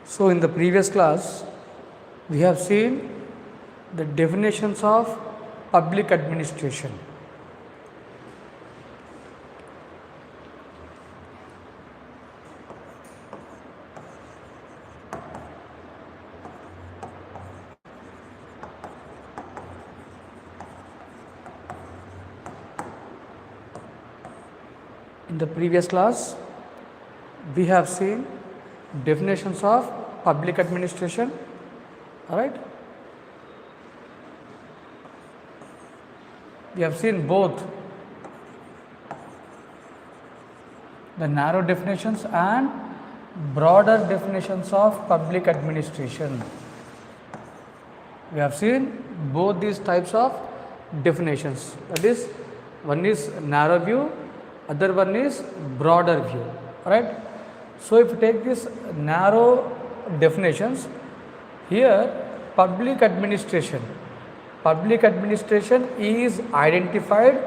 So, in the previous class, we have seen the definitions of public administration. In the previous class, we have seen definitions of public administration. All right. We have seen both the narrow definitions and broader definitions of public administration. We have seen both these types of definitions. That is, one is narrow view, other one is broader view. Right. So, if you take this narrow definitions, here public administration is identified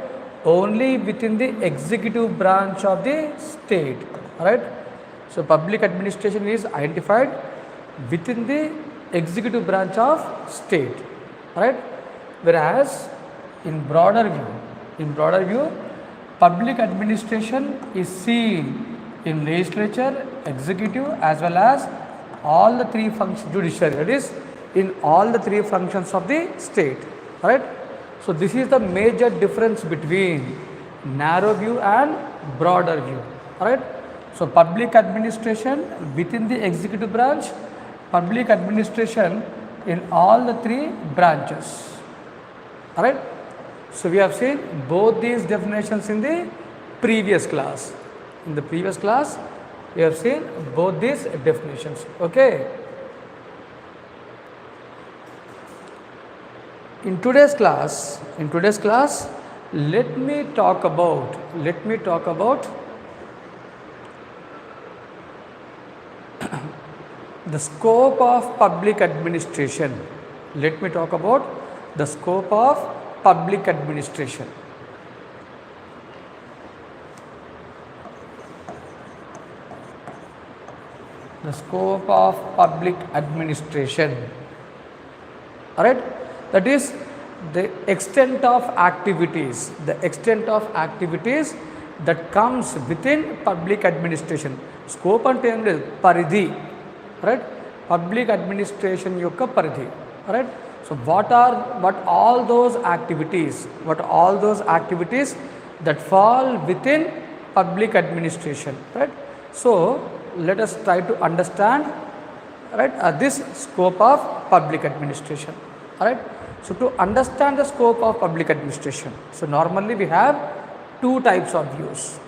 only within the executive branch of the state. Right. So, public administration is identified within the executive branch of state. Right. Whereas in broader view, public administration is seen in legislature, executive, as well as all the three functions, judiciary, that is in all the three functions of the state. Right. So, this is the major difference between narrow view and broader view. Right. So, public administration within the executive branch, public administration in all the three branches. All right. So, we have seen both these definitions in the previous class. In the previous class, we have seen both these definitions. Okay. In today's class, let me talk about the scope of public administration. Let me talk about the scope of public administration. The scope of public administration. All right. That is the extent of activities, that comes within public administration. Scope ante em ledhu, paridhi. Right. Public administration yokka paridhi. Right. So, what all those activities that fall within public administration. Right. So, let us try to understand, right, this scope of public administration. All right. So, to understand the scope of public administration, so normally we have two types of views.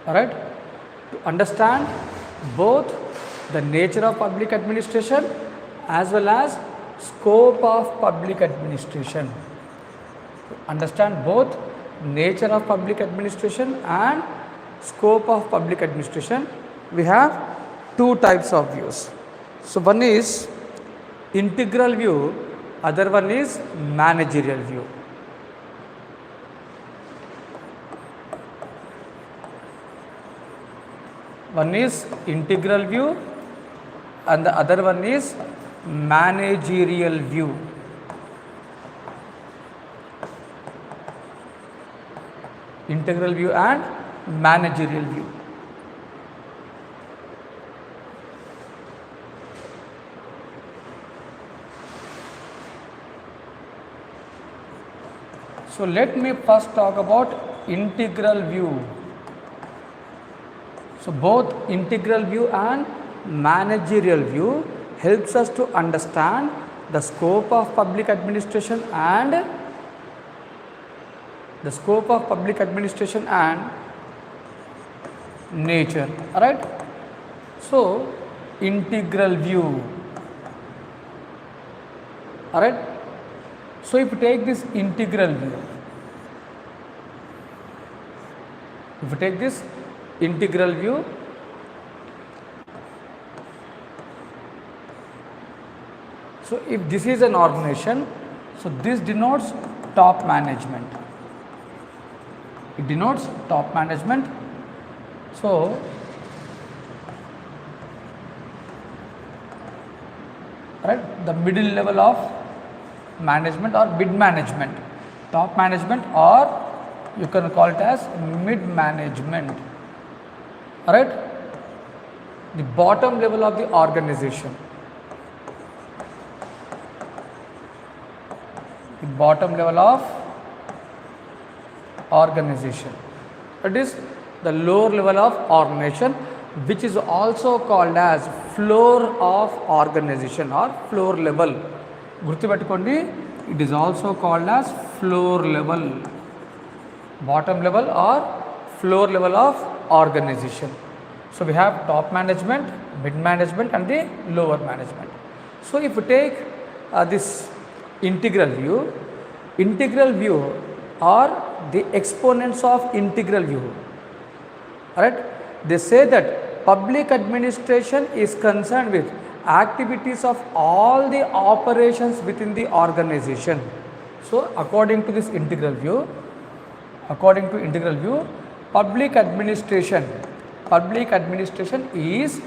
All right. To understand both the nature of public administration as well as scope of public administration. To understand both nature of public administration and scope of public administration, we have two types of views. So, one is integral view, other one is managerial view. One is integral view and the other one is managerial view. Integral view and managerial view. So, let me first talk about integral view. So, both integral view and managerial view helps us to understand the scope of public administration and nature. All right. So, integral view. All right. So, if you take this integral view, So if this is an organization, so this denotes top management. It denotes top management. So right, the middle level of management or mid management, top management, or you can call it as mid management. Right, the bottom level of the organization. The bottom level of organization. That is the lower level of organization, which is also called as floor of organization or floor level. Gurtupettukondi, it is also called as floor level, bottom level or floor level of organization. So we have top management, mid management and the lower management. So if we take this integral view or the exponents of integral view, right? They say that public administration is concerned with activities of all the operations within the organization. So according to this integral view, public administration is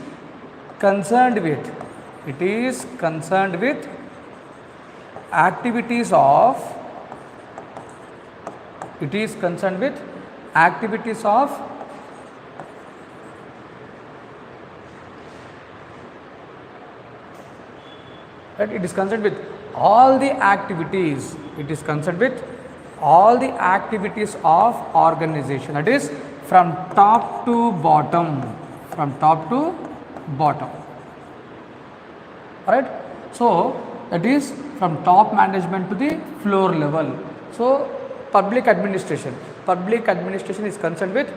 concerned with, activities of, right, it is concerned with all the activities, of organization, that is from top to bottom, right. So that is from top management to the floor level. So public administration is concerned with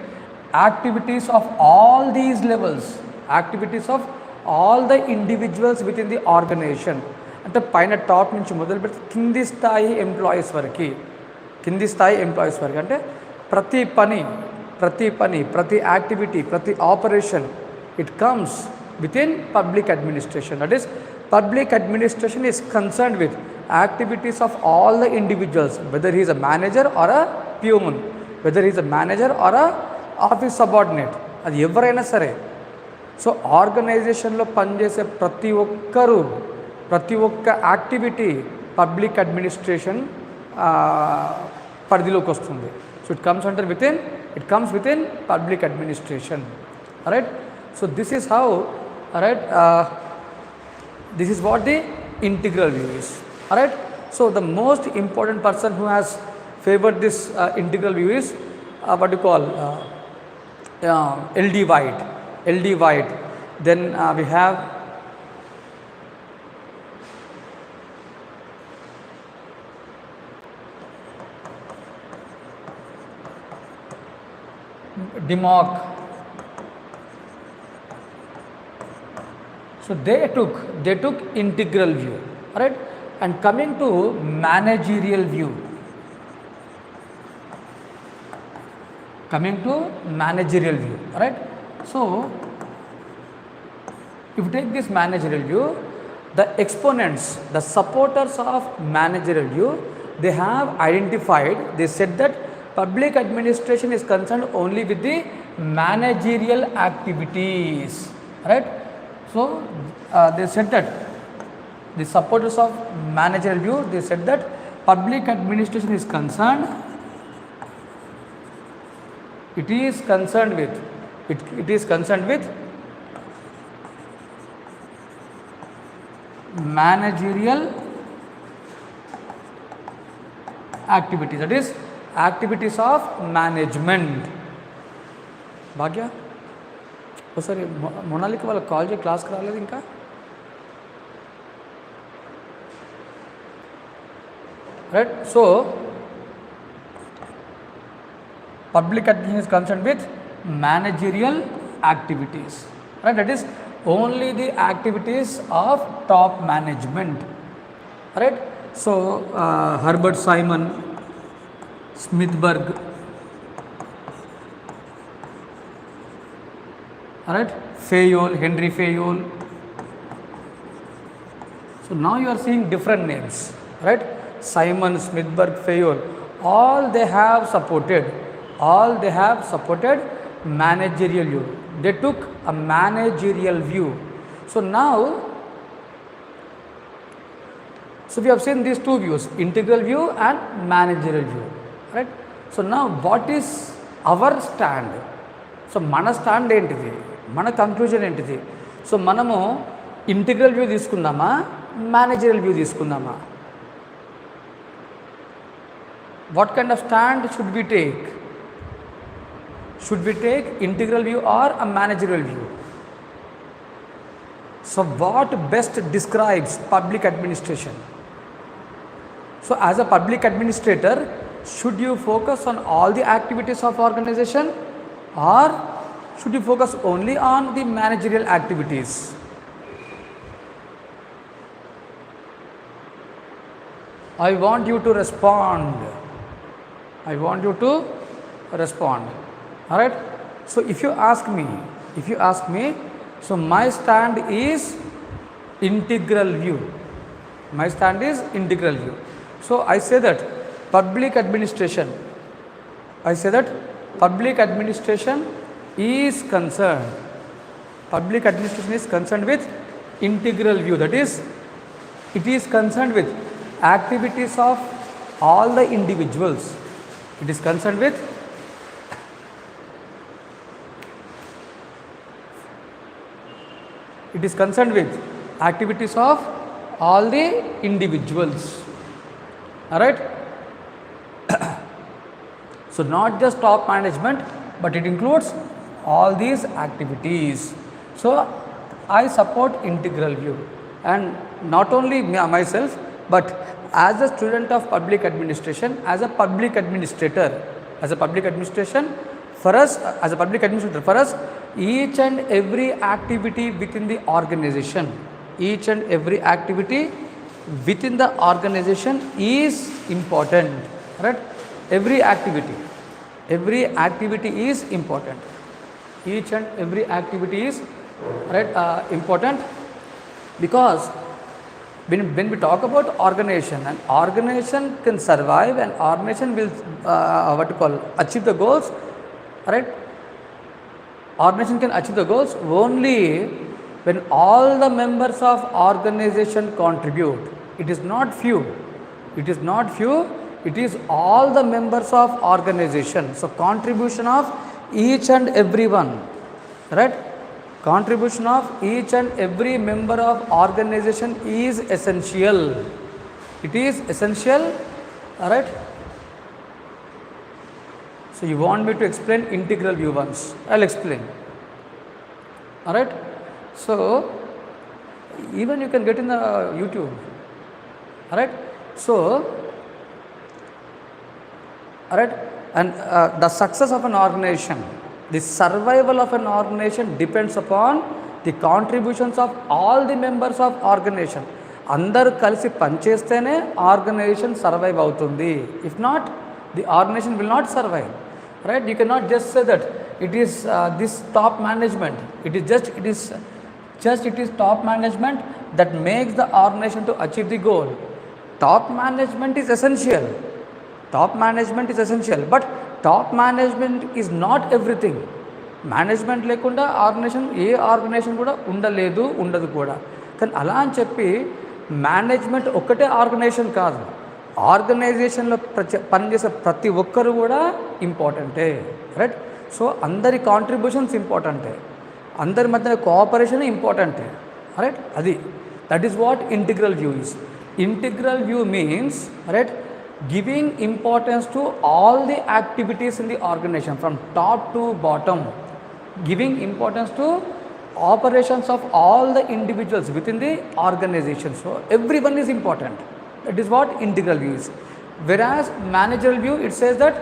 activities of all these levels, activities of all the individuals within the organization. అంటే పైన top నుంచి మొదలు పెడితే కింది స్థాయి employees వరకు అంటే ప్రతి పని ప్రతి యాక్టివిటీ ప్రతి operation it comes within public administration. That is, public administration is concerned with activities of all the individuals, whether he is a manager or a peon, whether he is a manager or a office subordinate, అది ఎవరైనా సరే. So ఆర్గనైజేషన్లో పనిచేసే ప్రతి ఒక్క activity public administration పరిధిలోకి వస్తుంది. So it comes with in public administration. Right. So this is how, right, this is what the integral view is. Alright, so the most important person who has favored this integral view is what you call LD White. Then we have Demock. So they took integral view, right? And coming to managerial view, right? So if you take this managerial view, the exponents, the supporters of managerial view, they have identified, they said that public administration is concerned only with the managerial activities, right? So they said that the supporters of managerial view, they said that public administration is concerned, it is concerned with managerial activities, that is activities of management. భాగ్య ఒకసారి మొనాలికి వాళ్ళకి call చేసి క్లాస్కి రాలేదు ఇంకా. Right. So public administration is concerned with managerial activities, right? That is only the activities of top management, right? So Herbert Simon, Smithberg, alright, Henry Fayol. So So now you are seeing different names, right? Simon, Smithberg, Fayol, all they have supported managerial view. They took a managerial view. So now, so we have seen these two views, integral view and managerial view, right? So now what is our stand? So mana stand entity, mana conclusion entity. So manamu integral view తీసుకుందామా managerial view తీసుకుందామా? What kind of stand should we take? Should we take integral view or a managerial view? So what best describes public administration? So as a public administrator, should you focus on all the activities of organization or should you focus only on the managerial activities? I want you to respond. All right. So if you ask me, so my stand is integral view. So I say that public administration is concerned with integral view. That is, it is concerned with activities of all the individuals. It is concerned with activities of all the individuals. All right. So not just top management, but it includes all these activities. So I support integral view, and not only myself, but as a student of public administration, as a public administrator, for us, each and every activity within the organization, is important, right? Every activity is important. Each and every activity is important, because when we talk about organization, an organization can survive, and organization will achieve the goals, right? Organization can achieve the goals only when all the members of organization contribute. It is not few, it is all the members of organization. So contribution of each and every one, right? Contribution of each and every member of organization is essential. It is essential, all right? So you want me to explain integral view once? I'll explain. All right. So even you can get in the YouTube. All right. So, all right, and the success of an organization, the survival of an organization depends upon the contributions of all the members of organization. అందరూ కలిసి పనిచేస్తేనే organization survive అవుతుంది. If not, the organization will not survive, right? You can not just say that it is this top management, it is top management that makes the organization to achieve the goal. Top management is essential, but top management is not everything. Management లేకుండా organisation కూడా ఉండదు కూడా. కానీ అలా అని చెప్పి management ఒక్కటే organisation కాదు, ఆర్గనైజేషన్లో పనిచేసే ప్రతి ఒక్కరు కూడా ఇంపార్టెంటే, రైట్? సో అందరి కాంట్రిబ్యూషన్స్ ఇంపార్టెంటే, అందరి మధ్య కోఆపరేషన్ ఇంపార్టెంటే, right? That is what integral view is. Integral view means, right, giving importance to all the activities in the organization from top to bottom, giving importance to operations of all the individuals within the organization. So everyone is important. That is what integral view is. Whereas managerial view, it says that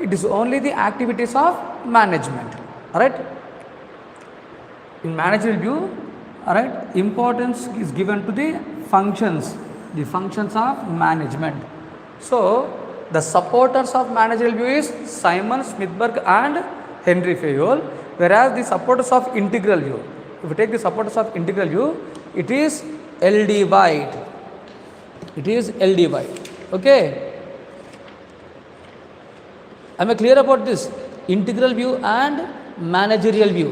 it is only the activities of management, right? In managerial view, right, importance is given to the functions of management. So the supporters of managerial view is Simon, Smithberg and Henry Fayol, whereas the supporters of integral view, if you take the supporters of integral view, it is L.D. White, It is LDY. Okay. Am I clear about this? Integral view and managerial view.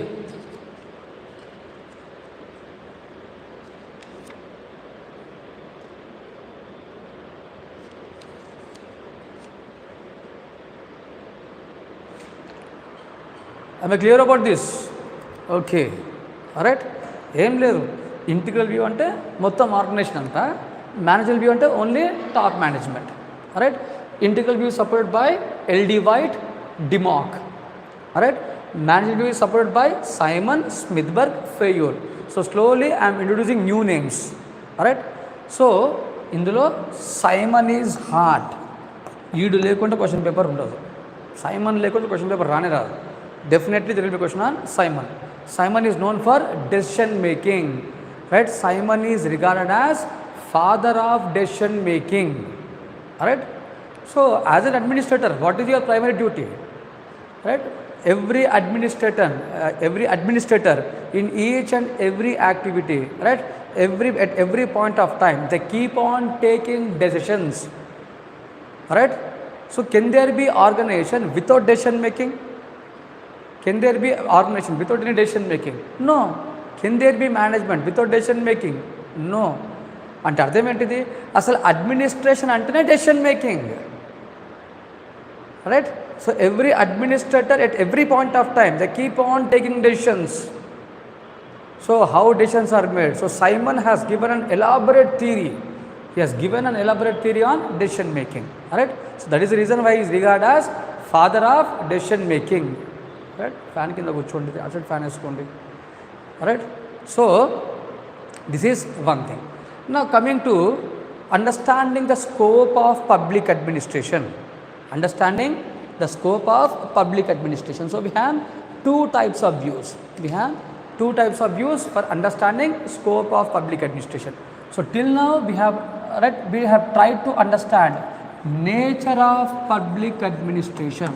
Am I clear about this? Okay right. ఏం లేదు, integral view అంటే మొత్తం organisation అంతా, manager view అంటే only top management. Right. Integral view supported by L D White, Dimock. Right. Manager view is supported by Simon, Smithberg, Fayol. So slowly I am introducing new names. Right. So ఇందులో Simon is heart. ఈడు లేకుండా question paper ఉండదు. Simon లేకుండా question paper రానే రాదు. Definitely there will be a question on Simon. Simon is known for decision making. Right. Simon is regarded as father of decision making. Right. So as an administrator, what is your primary duty? Right. Every administrator in each and every activity, right, at every point of time they keep on taking decisions. Right. So can there be organization without decision making? Can there be organization without any decision making? No. Can there be management without decision making? No. అంటే అర్థం ఏంటిది? అసలు administration అంటేనే decision making. Right. So every administrator at every point of time they keep on taking decisions. So how decisions are made? So Simon has given an elaborate theory. He has given an elaborate theory on decision making. Right. So that is the reason why he is regarded as father of decision making. Right. Fan కింద కూర్చోండి, అసలు fan వేసుకోండి. Right. So this is one thing. Now coming to understanding the scope of public administration. Understanding the scope of public administration. So we have two types of views. We have two types of views for understanding scope of public administration. So till now we have tried to understand nature of public administration.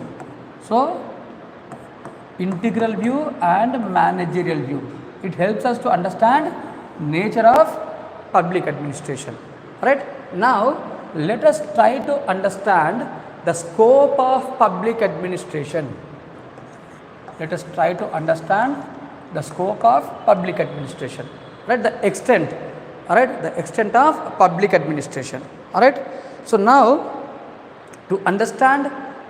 So integral view and managerial view, it helps us to understand nature of public administration. Right. Now let us try to understand the scope of public administration. Let us try to understand the scope of public administration. Right. The extent. Right. The extent of public administration. Right. So now to understand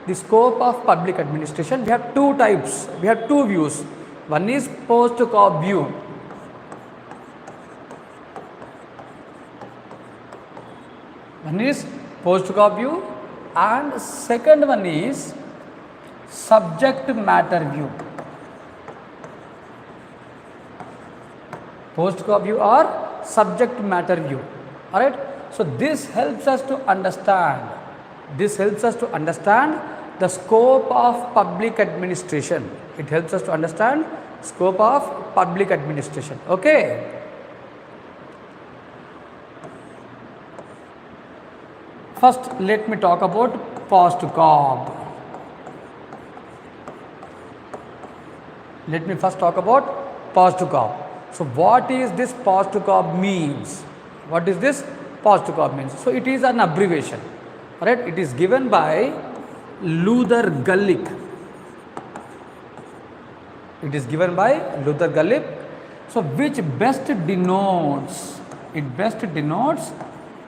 the scope of public administration, we have two types, we have two views. One is post-cop view. One is post-cop view and second one is subject matter view. Post-cop view or subject matter view. Alright. So this helps us to understand. This helps us to understand the scope of public administration. It helps us to understand scope of public administration. Okay. First let me talk about post-cop. Let me first talk about post-cop. So what is this post-cop means? What is this post-cop means? So it is an abbreviation. Right. It is given by Luther Gulick. It is given by Luther Gulick. So which best denotes, it best denotes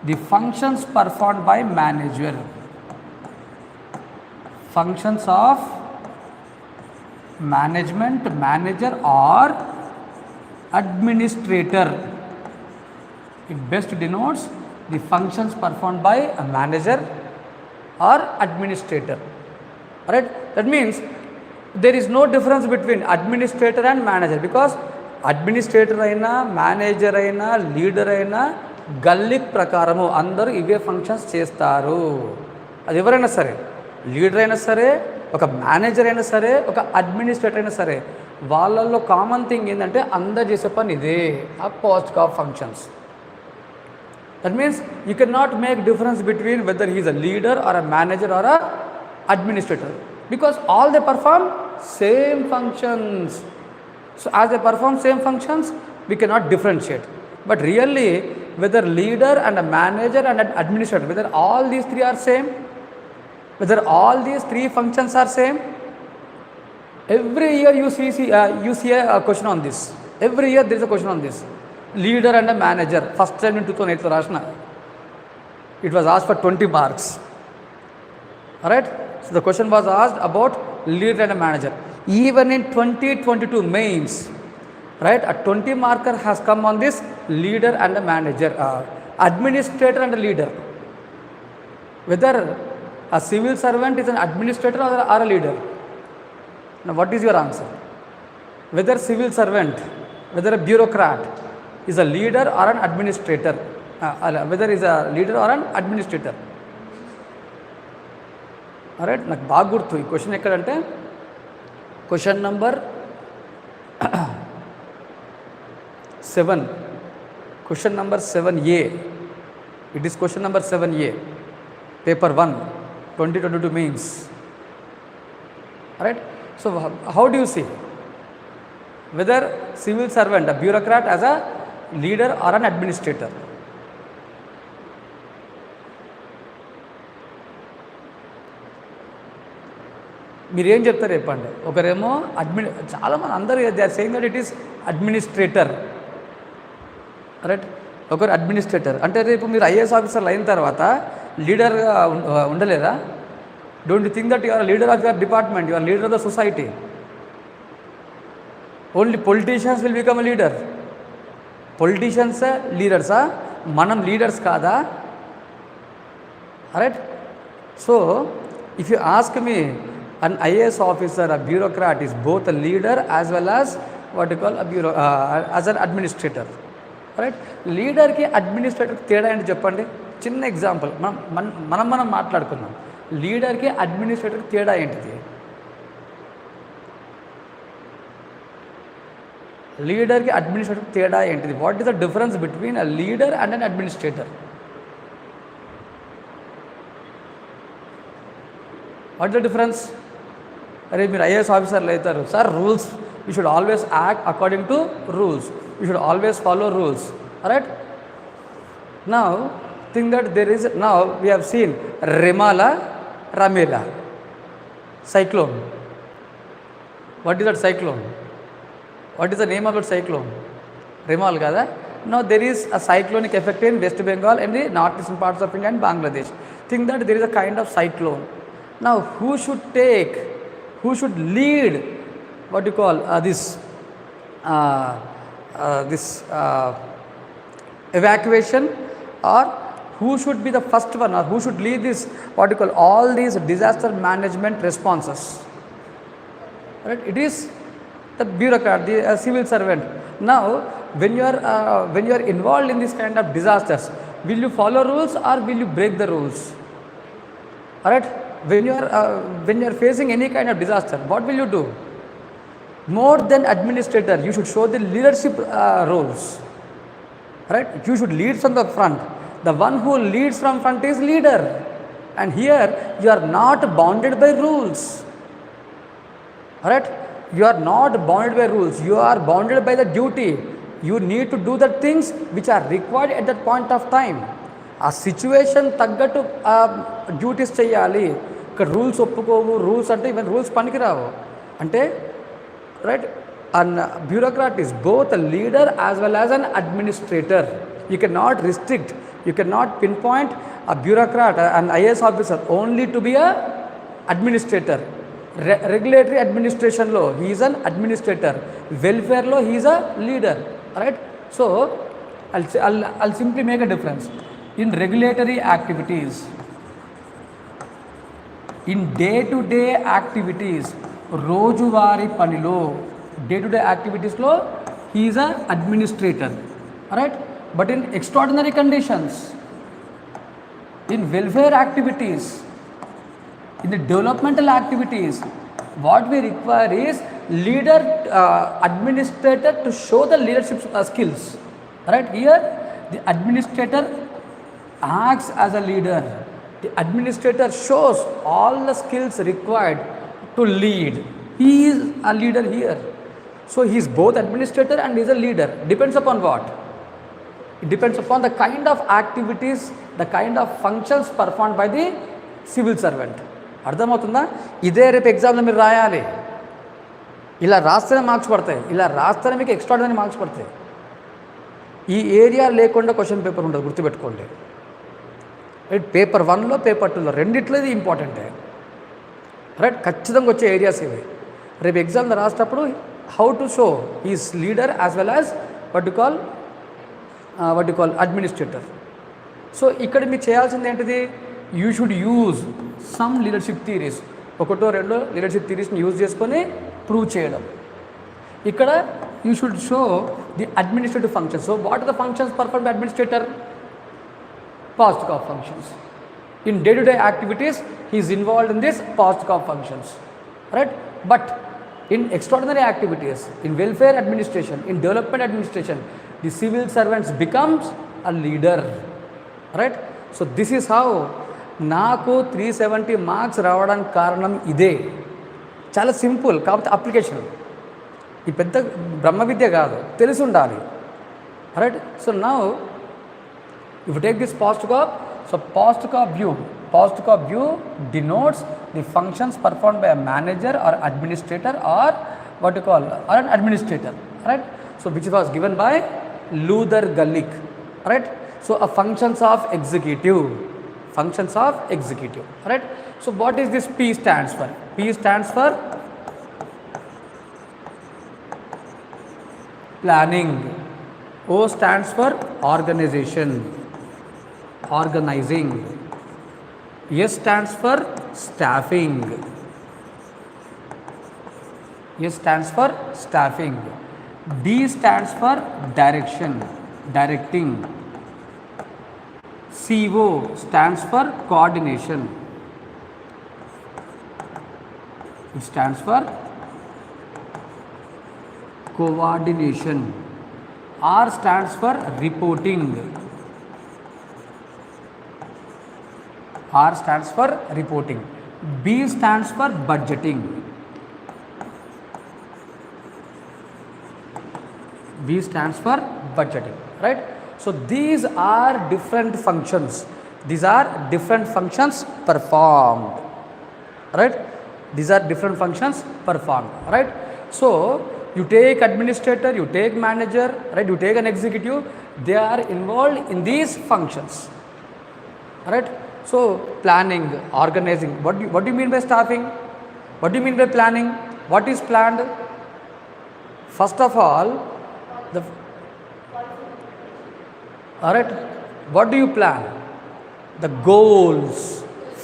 the functions performed by manager. Functions of management, manager or administrator. It best denotes the functions performed by a manager or administrator. Right. That means there is no difference between administrator and manager, because administrator అయినా manager అయినా leader అయినా gallic ప్రకారము అందరూ ఇవే functions చేస్తారు. అది ఎవరైనా సరే, లీడర్ అయినా సరే, ఒక మేనేజర్ అయినా సరే, ఒక అడ్మినిస్ట్రేటర్ అయినా సరే, వాళ్ళల్లో కామన్ థింగ్ ఏంటంటే అందరు చేసే పని ఇదే, ఆ post-cap functions. That means you cannot make difference between whether he is a leader or a manager or a administrator, because all they perform same functions. So as they perform same functions, we cannot differentiate. But really whether leader and a manager and an administrator, whether all these three are same, whether all these three functions are same. Every year you see a question on this. Every year there is a question on this. Leader and a manager. First time in 2008 Rashna. It was asked for 20 marks. Alright? So the question was asked about leader and a manager. Even in 2022 mains, right, a 20 marker has come on this leader and a manager, administrator and a leader. Whether a civil servant is an administrator or a leader. Now what is your answer? Whether civil servant, whether a bureaucrat is a leader or an administrator, whether is a leader or an administrator. Alright, నాకు బాగా గుర్తు ఈ question ఎక్కడంటే question number 7, question number 7A. It is question number 7A, paper 1, 2022 mains. Alright, so how do you see whether civil servant, a bureaucrat as a leader or an administrator? మీరు ఏం చెప్తారు చెప్పండి. ఒకరేమో చాలా మంది అందరూ they are saying that it is administrator. Right, ఒకరు administrator అంటే రేపు మీరు ఐఏఎస్ ఆఫీసర్లు అయిన తర్వాత లీడర్గా ఉండలేదా? Don't you think that you are leader of your department, you are leader of the society. Only politicians will become a leader. Politicians లీడర్సా? మనం లీడర్స్ కాదా? Right, so if you ask me, an IAS officer, a bureaucrat is both a leader as well as what you call as an administrator. Right, leader ki administrator తేడా ఏంటి చెప్పండి. చిన్న example మనం మాట్లాడుకుందాం. Leader కి administrator తేడా ఏంటిది? Leader కి అడ్మినిస్ట్రేటర్ తేడా ఏంటిది? What is the difference between a leader and an administrator? What is the difference? అరే మీరు ఐఏఎస్ ఆఫీసర్లు అవుతారు sir, rules you should always act according to rules, you should always follow rules. Right, now think that there is, now we have seen Ramela cyclone. What is that cyclone? What is the name of that cyclone? Remal kada. Now there is a cyclonic effect in West Bengal and the northeastern parts of India and Bangladesh. Think that there is a kind of cyclone. Now who should lead what you call this evacuation, or who should be the first one, or who should lead this what you call all these disaster management responses? Right, it is the bureaucrat, the civil servant. Now when you are involved in this kind of disasters, will you follow rules or will you break the rules? All right, when you are facing any kind of disaster, what will you do? More than administrator, you should show the leadership roles. Right, you should lead from the front. The one who leads from front is leader, and here you are not bounded by rules. All right, you are not bounded by rules, you are bounded by the duty. You need to do the things which are required at that point of time. ఆ situation తగ్గట్టు duties చేయాలి. ఇక్కడ rules ఒప్పుకోవు, rules అంటే even rules పనికిరావు అంటే. Right, an bureaucrat is both a leader as well as an administrator. You cannot restrict, you cannot pinpoint a bureaucrat, an IAS officer only to be a administrator. Regulatory administration law, he is an administrator. Welfare law, he is a leader. Right? So I'll simply make a difference. In regulatory activities, in day-to-day activities, రోజువారీ పనిలో, day-to-day activities లో he is a administrator. Right? But in extraordinary conditions, in welfare activities, in the developmental activities, what we require is leader, administrator to show the leadership skills. Right, here the administrator acts as a leader. The administrator shows all the skills required to lead. He is a leader here. So he is both administrator and he is a leader. Depends upon what? It depends upon the kind of activities, the kind of functions performed by the civil servant. అర్థమవుతుందా? ఇదే రేపు ఎగ్జామ్లో మీరు రాయాలి. ఇలా రాస్తేనే marks పడతాయి, ఇలా రాస్తేనే మీకు ఎక్స్ట్రాడినరీ మార్క్స్ పడతాయి. ఈ ఏరియా లేకుండా క్వశ్చన్ పేపర్ ఉండదు, గుర్తుపెట్టుకోండి. రైట్, పేపర్ 1లో పేపర్ 2లో రెండిట్లో ఇది ఇంపార్టెంటే. రైట్, ఖచ్చితంగా వచ్చే ఏరియాస్ ఇవి. రేపు ఎగ్జామ్లో రాసేటప్పుడు how to show is leader as well as what you call administrator. So ఇక్కడ మీరు చేయాల్సింది ఏంటిది? You should use some leadership theories, ఒకటో రెండో లీడర్షిప్ థియరీస్ని యూజ్ చేసుకొని ప్రూవ్ చేయడం. ఇక్కడ you should show the administrative functions. So what are the functions perform by administrator? Positive of functions. In day-to-day activities, he is involved in this positive of functions, right? But in extraordinary activities, in welfare administration, in development administration, the civil servants becomes a leader, right? So this is how నాకు 370 marks రావడానికి కారణం ఇదే. చాలా simple, కాకపోతే application ఈ పెద్ద బ్రహ్మ విద్య కాదు, తెలిసి ఉండాలి. Right, so now if you take this positive of, so positive of view denotes the functions performed by a manager or administrator or what you call or an administrator, right? So which was given by Luther Gullick, right? So a functions of executive, right? So what is this P stands for? P stands for planning. O stands for organizing. S stands for staffing. D stands for directing. CO stands for coordination. It stands for coordination. R stands for reporting. B stands for budgeting. Right? So these are different functions. Performed. Right? Right? So you take administrator, you take manager, right? You take an executive. They are involved in these functions. Right? So planning, organizing. What do you mean by staffing? What do you mean by planning? What is planned? First of all, alright, what do you plan? The goals.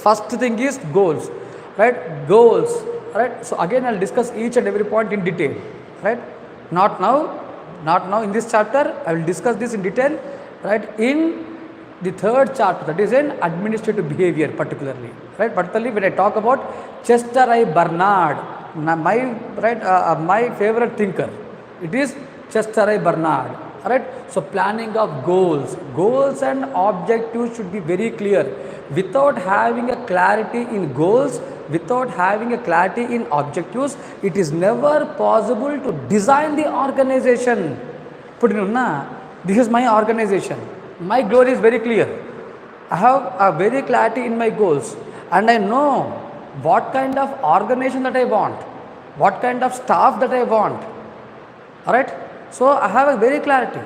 First thing is goals, right? Goals, right? So again I'll discuss each and every point in detail, right? Not now in this chapter. I will discuss this in detail, right? In the third chapter, that is in administrative behavior particularly, right? Particularly when I talk about Chester I. Barnard, my favorite thinker, it is Chester I. Barnard, right? So planning of goals and objectives should be very clear. Without having a clarity in goals, without having a clarity in objectives, it is never possible to design the organization. This is my organization. My goal is very clear. I have a very clarity in my goals and I know what kind of organization that I want, what kind of staff that I want. Alright? So I have a very clarity.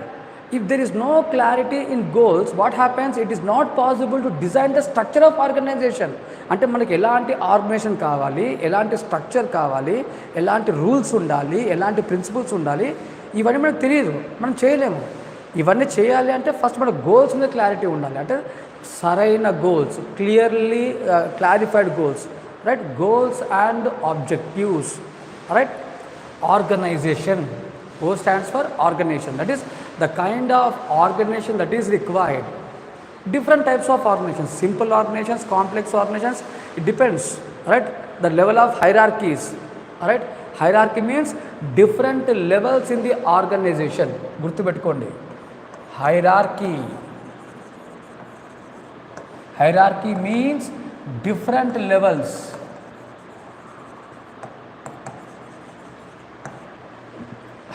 If there is no clarity in goals, what happens? It is not possible to design the structure of organization. అంటే మనకి ఎలాంటి organisation కావాలి, ఎలాంటి structure కావాలి, ఎలాంటి rules ఉండాలి, ఎలాంటి principles ఉండాలి, ఇవన్నీ మనకు తెలియదు, మనం చేయలేము. ఇవన్నీ చేయాలి అంటే ఫస్ట్ మన గోల్స్ మీద క్లారిటీ ఉండాలి. అంటే సరైన goals, clearly clarified goals, right? Goals and objectives, right? Organization. O stands for organization. That is the kind of organization that is required. Different types of organizations, simple organizations, complex organizations, it depends, right? The level of hierarchies, right? Hierarchy means different levels in the organization. Gurtu pettukondi. Hierarchy means different levels.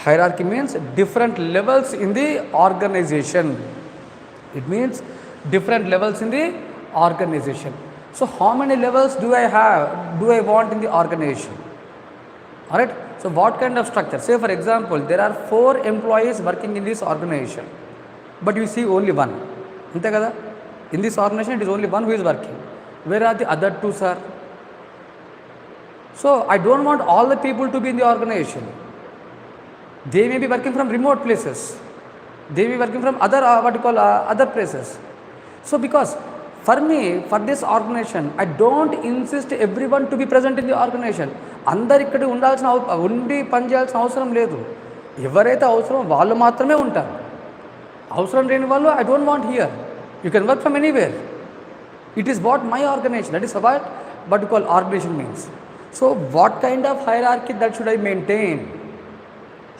Hierarchy means different levels in the organization. It means different levels in the organization. So how many levels do I want in the organization? Alright, so what kind of structure? Say for example, there are 4 employees working in this organization, but you see only one. Ante kada? In this organization, it is only one who is working. Where are the other 2, sir? So I don't want all the people to be in the organization. They may be working from remote places. They may be working from other other places. So because for me, for this organization, I don't insist everyone to be present in the organization. అందరు ఇక్కడ ఉండి పని చేయాల్సిన అవసరం లేదు. ఎవరైతే అవసరం వాళ్ళు మాత్రమే ఉంటారు. అవసరం లేని వాళ్ళు I don't want here. You can work from anywhere. It is what my organization. That is what you call organization means. So what kind of hierarchy that should I maintain?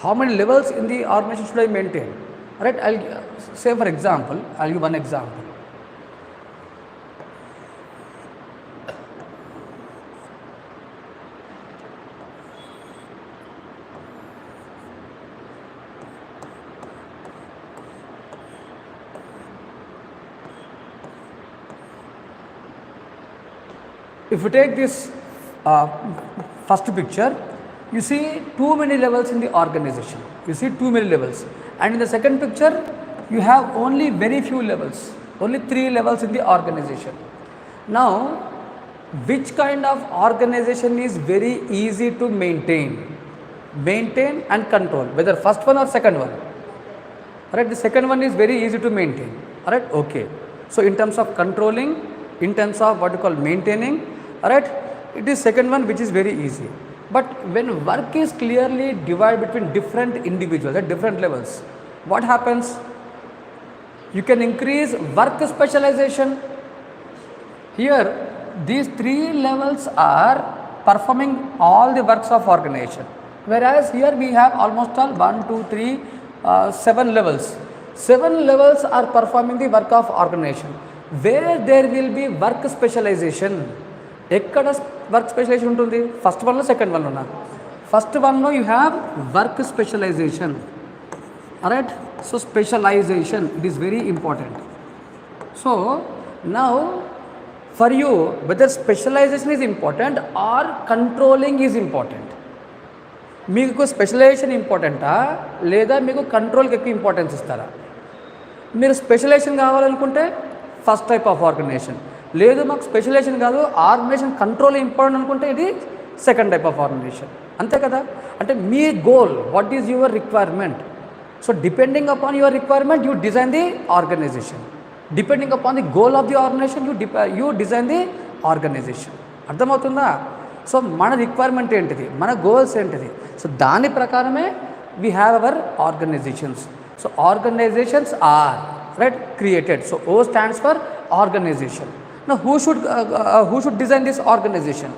How many levels in the organization should I maintain? Alright, I'll say for example, I'll give one example. If you take this first picture, you see too many levels in the organization. You see too many levels. And in the second picture, you have only very few levels, only 3 levels in the organization. Now, which kind of organization is very easy to maintain and control, whether first one or second one? Alright, the second one is very easy to maintain. Alright, okay. So in terms of controlling, in terms of what you call maintaining, alright, it is second one which is very easy. But when work is clearly divided between different individuals at different levels, what happens? You can increase work specialization. Here, these 3 levels are performing all the works of organization. Whereas here we have almost all 1, 2, 3, 7 levels. 7 levels are performing the work of organization. Where there will be work specialization. ఎక్కడ work specialization ఉంటుంది? First వన్లో, second వన్లోనా? First వన్లో you have work specialization. Right, so specialization it is very important. So now for you whether specialization is important or controlling is important. మీకు specialization ఇంపార్టెంటా లేదా మీకు కంట్రోల్కి ఎక్కువ ఇంపార్టెన్స్ ఇస్తారా? మీరు స్పెషలైజేషన్ కావాలనుకుంటే ఫస్ట్ టైప్ ఆఫ్ ఆర్గనైజేషన్, లేదు మాకు స్పెషలైజేషన్ కాదు ఆర్గనైజేషన్ కంట్రోల్ ఇంపార్టెంట్ అనుకుంటే ఇది సెకండ్ టైప్ ఆఫ్ ఆర్గనైజేషన్. అంతే కదా? అంటే మీ goal, what is your requirement? So depending upon your requirement you design the organisation. Depending upon the goal of the organisation you design the organisation. అర్థమవుతుందా? So మన requirement ఏంటిది, మన goals ఏంటిది, so దాని ప్రకారమే we have our organisations. So organisations are right created. So O stands for organization. Now who should design this organization?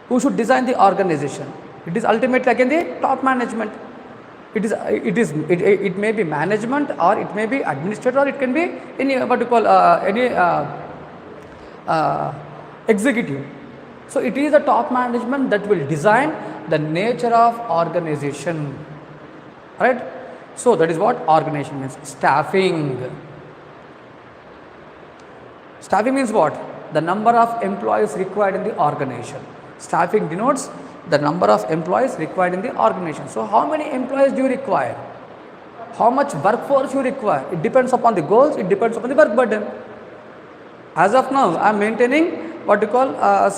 Who should design the organization? It is ultimately again the top management. It may be management or it may be administrator or it can be any what you call any executive. So it is the top management that will design the nature of organization. Right? So that is what organization means. Staffing. Staffing means what? The number of employees required in the organization. Staffing denotes the number of employees required in the organization. So how many employees do you require? How much workforce you require? It depends upon the goals, it depends upon the work burden. As of now, I am maintaining what you call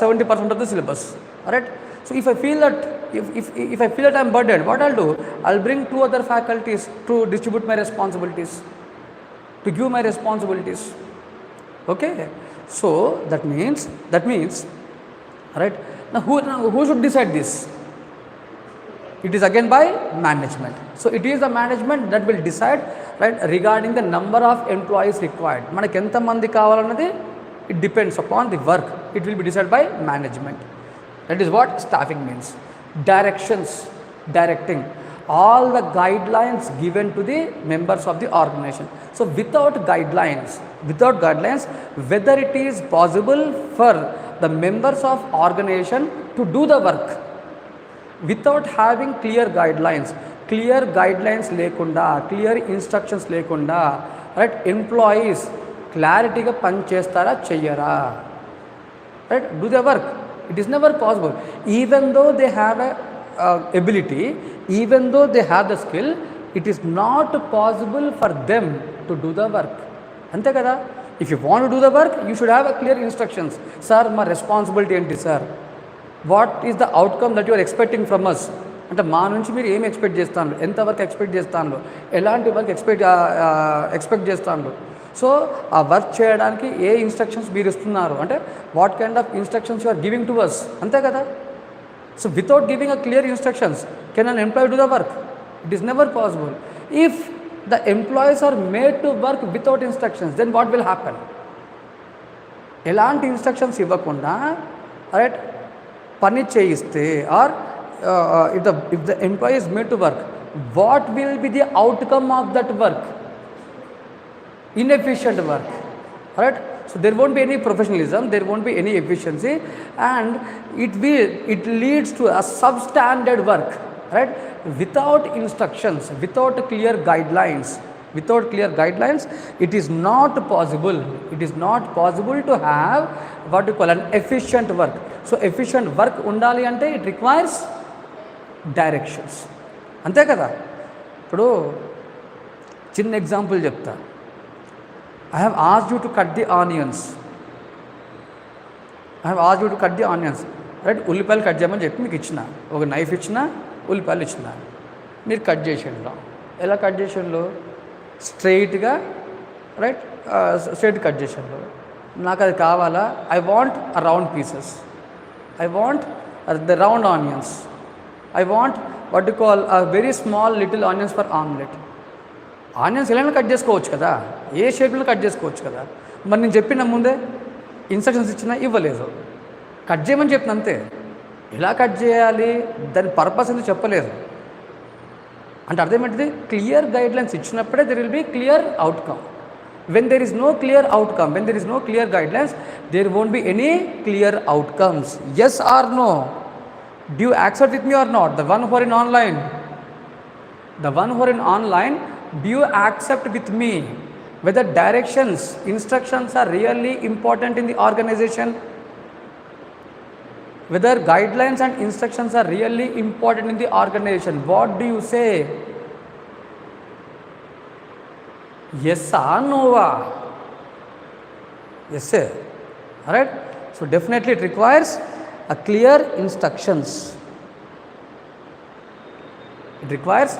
70% of the syllabus. Alright? So if I feel that if I feel that I am burdened, what I'll do? I'll bring 2 other faculties to distribute my responsibilities, to give my responsibilities. Okay? So that means right? Now who should decide this? It is again by management. So it is the management that will decide, right, regarding the number of employees required. Manaku enta mandi kavalannadi it depends upon the work. It will be decided by management. That is what staffing means. Directions, directing all the guidelines given to the members of the organization. So without guidelines, whether it is possible for the members of organization to do the work without having clear guidelines lekunda, clear instructions lekunda, right employees క్లారిటీగా పని చేస్తారా చెయ్యరా, right do the work. It is never possible even though they have a ability, even though they have the skill, it is not possible for them to do the work. అంతే కదా. If you want to do the work you should have a clear instructions. Sir మా responsibility ఏంటి sir, what is the outcome that you are expecting from us, అంటే మా నుంచి మీరు ఏం expect చేస్తాను, ఎంతవరకు ఎక్స్పెక్ట్ చేస్తాను, ఎలాంటి వర్క్ ఎక్స్పెక్ట్ చేస్తాను. సో ఆ వర్క్ చేయడానికి ఏ ఇన్స్ట్రక్షన్స్ మీరు ఇస్తున్నారు, అంటే what kind of instructions you are giving to us, అంతే కదా. So without giving a clear instructions, can an employee do the work? It is never possible. If the employees are made to work without instructions, then what will happen? ఎలాంటి instructions ఇవ్వకుండా right పని చేయిస్తే are if the employee is made to work, what will be the outcome of that work? Inefficient work, right? So there won't be any professionalism, there won't be any efficiency, and it leads to a substandard work, right? Without instructions, without clear guidelines, it is not possible to have what you call an efficient work. So efficient work undali ante it requires directions, ante kada. Ippudu chinna example chepta. I have asked you to cut the onions. Right, ఉల్లిపాయలు cut చేయమని చెప్పి మీకు ఇచ్చిన, ఒక knife ఇచ్చిన, ఉల్లిపాయలు ఇచ్చిన, మీరు కట్ చేసిండ్రు. ఎలా కట్ చేసిండ్రు? స్ట్రైట్గా, రైట్, స్ట్రైట్ కట్ చేసిండ్రు. నాకు అది కావాలా, I want a round pieces, I want the round onions, I want what you call a very small little onions for omelette. Onions ఎలా కట్ చేసుకోవచ్చు కదా, ఏ షేప్లో కట్ చేసుకోవచ్చు కదా. మరి నేను చెప్పిన ముందే ఇన్స్ట్రక్షన్స్ ఇచ్చినా ఇవ్వలేదు, కట్ చేయమని చెప్పిన అంతే. ఎలా కట్ చేయాలి, దాని పర్పస్ ఎందుకు చెప్పలేదు అంటే అర్థం ఏంటిది? క్లియర్ గైడ్లైన్స్ ఇచ్చినప్పుడే there will be clear outcome. When there is no clear outcome, when there is no clear guidelines, there won't be any clear outcomes. Yes or no? Do you accept with me or not? The one who are in online, do you accept with me whether directions, instructions are really important in the organization? Whether guidelines and instructions are really important in the organization? What do you say? Yes or no? Yes sir. All right, so definitely it requires a clear instructions. It requires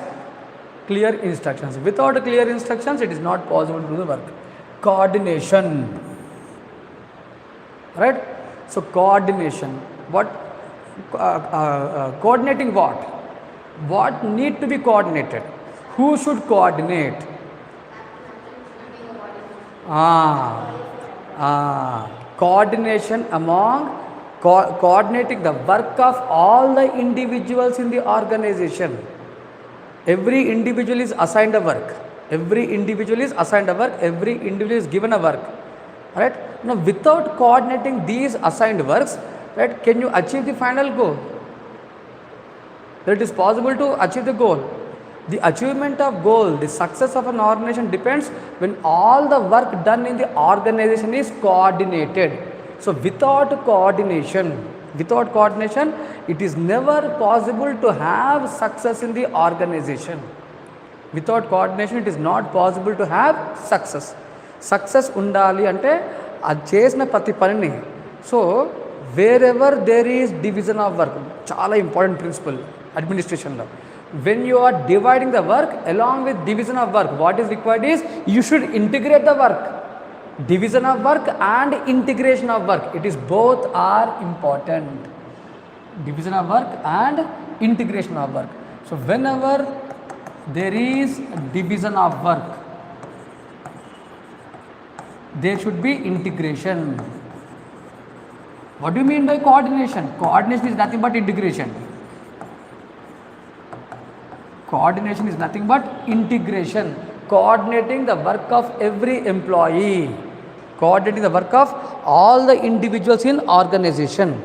clear instructions. Without clear instructions it is not possible to do the work. Coordination, right? So coordination, what coordinating what need to be coordinated, who should coordinate? Coordination among coordinating the work of all the individuals in the organization. Every individual is assigned a work. Every individual is given a work. Right? Now, without coordinating these assigned works, right, can you achieve the final goal? That it is possible to achieve the goal. The achievement of goal, the success of an organization depends when all the work done in the organization is coordinated. So, without coordination, it is never possible to have success in the organization. Without coordination it is not possible to have success undali ante adi chesina prati panini. So wherever there is division of work, chala important principle administration lo, when you are dividing the work, along with division of work, what is required is you should integrate the work. Division of work and integration of work, it is both are important. Division of work and integration of work. So whenever there is division of work, there should be integration. What do you mean by coordination? Coordination is nothing but integration. Coordination is nothing but integration. Coordinating the work of every employee, coordinating the work of all the individuals in organization.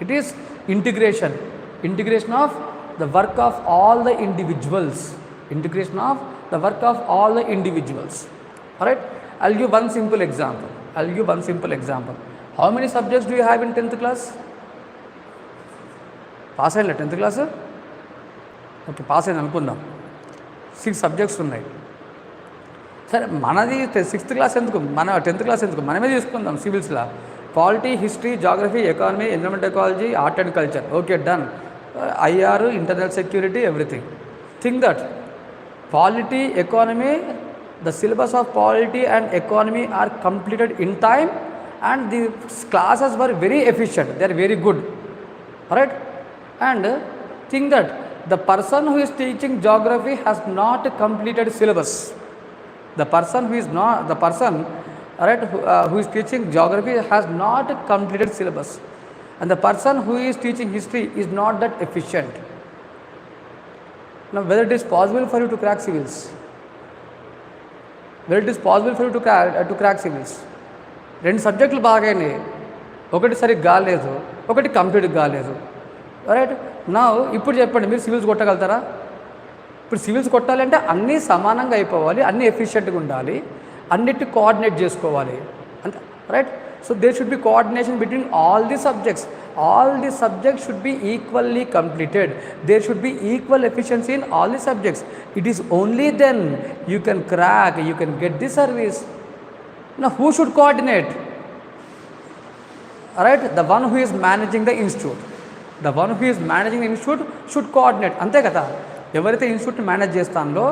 It is integration of the work of all the individuals, Alright, I'll give one simple example. How many subjects do you have in 10th class? Pass అయ్యలే 10th class? Okay, pass అయింది అనుకుందాం. 6 subjects ఉన్నాయి. సరే, మనది 6th class ఎందుకు, మన 10th class ఎందుకు, మనమే తీసుకుందాం. సివిల్స్లో polity, history, geography, economy, environment ecology, art and culture. Okay, done. IR, internal security, everything. Think that polity, economy, the syllabus of polity and economy are completed in time, and the classes were very efficient, they are very good. Alright, and think that the person who is teaching geography has not completed syllabus. The person who is teaching geography has not completed syllabus, and the person who is teaching history is not that efficient. Now, whether it is possible for you to crack civils, రెండు సబ్జెక్టులు బాగాయినాయి, ఒకటి సరిగ్గా కాలేదు, ఒకటి complete కాలేదు. Right, నా ఇప్పుడు చెప్పండి, మీరు సివిల్స్ కొట్టగలుగుతారా? ఇప్పుడు సివిల్స్ కొట్టాలంటే అన్నీ సమానంగా అయిపోవాలి, అన్నీ ఎఫిషియెంట్గా ఉండాలి, అన్నిటి కోఆర్డినేట్ చేసుకోవాలి అంతే. Right, so there should be coordination between all the subjects. All the subjects should be equally completed. There should be equal efficiency in all the subjects. It is only then you can crack, you can get the service. Now, who should coordinate? Alright, the one who is managing the institute. The one who is managing the institute should coordinate. అంతే కదా, ఎవరైతే ఇన్స్టిట్యూట్ని manage చేస్తానో,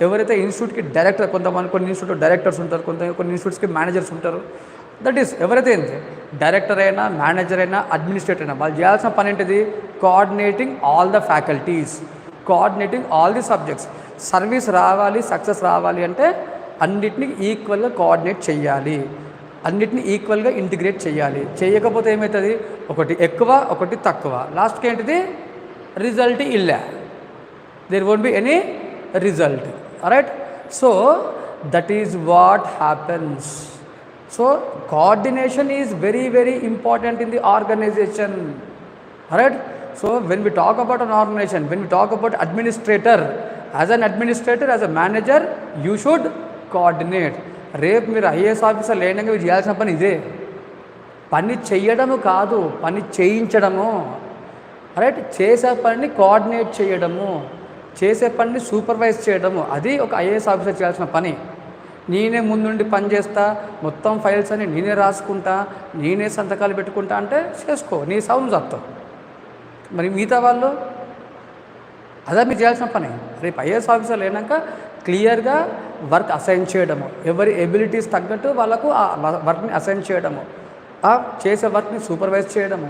ఎవరైతే ఇన్స్టిట్యూట్కి director, కొన్ని institute directors ఉంటారు, కొన్ని ఇన్స్టిట్యూట్స్కి managers ఉంటారు. దట్ ఈస్ ఎవరైతే ఏంటి, డైరెక్టర్ అయినా, మేనేజర్ అయినా, అడ్మినిస్ట్రేటర్ అయినా, వాళ్ళు చేయాల్సిన పని ఏంటిది? Coordinating all the faculties, coordinating all the subjects. Service రావాలి, సక్సెస్ రావాలి అంటే అన్నిటినీ ఈక్వల్గా కోఆర్డినేట్ చేయాలి, అన్నిటినీ ఈక్వల్గా ఇంటిగ్రేట్ చేయాలి. చేయకపోతే ఏమవుతుంది? ఒకటి ఎక్కువ, ఒకటి తక్కువ, లాస్ట్కి ఏంటిది? రిజల్ట్ ఇల్లే, there won't be any result. Right, so that is what happens. So, coordination is very, very important in the organization. Alright? So, when we talk about an organization, when we talk about administrator, as an administrator, as a manager, you should coordinate. రేపు మీరు IAS officer లేనంగా మీరు చేయాల్సిన పని ఇదే. పని చెయ్యడము కాదు, పని చేయించడము. Right, చేసే పనిని కోఆర్డినేట్ చేయడము, చేసే పనిని సూపర్వైజ్ చేయడము, అది ఒక ఐఏఎస్ ఆఫీసర్ చేయాల్సిన పని. నేనే ముందుండి పని చేస్తా, మొత్తం ఫైల్స్ అని నేనే రాసుకుంటా, నేనే సంతకాలు పెట్టుకుంటా అంటే చేసుకో, నీ సౌండ్ చెప్తావు. మరి మిగతా వాళ్ళు అదే మీరు చేయాల్సిన పని. రేపు ఐఏఎస్ ఆఫీసర్ లేనాక క్లియర్గా వర్క్ అసైన్ చేయడము, ఎవరి ఎబిలిటీస్ తగ్గట్టు వాళ్ళకు ఆ వర్క్ని అసైన్ చేయడము, ఆ చేసే వర్క్ని సూపర్వైజ్ చేయడము,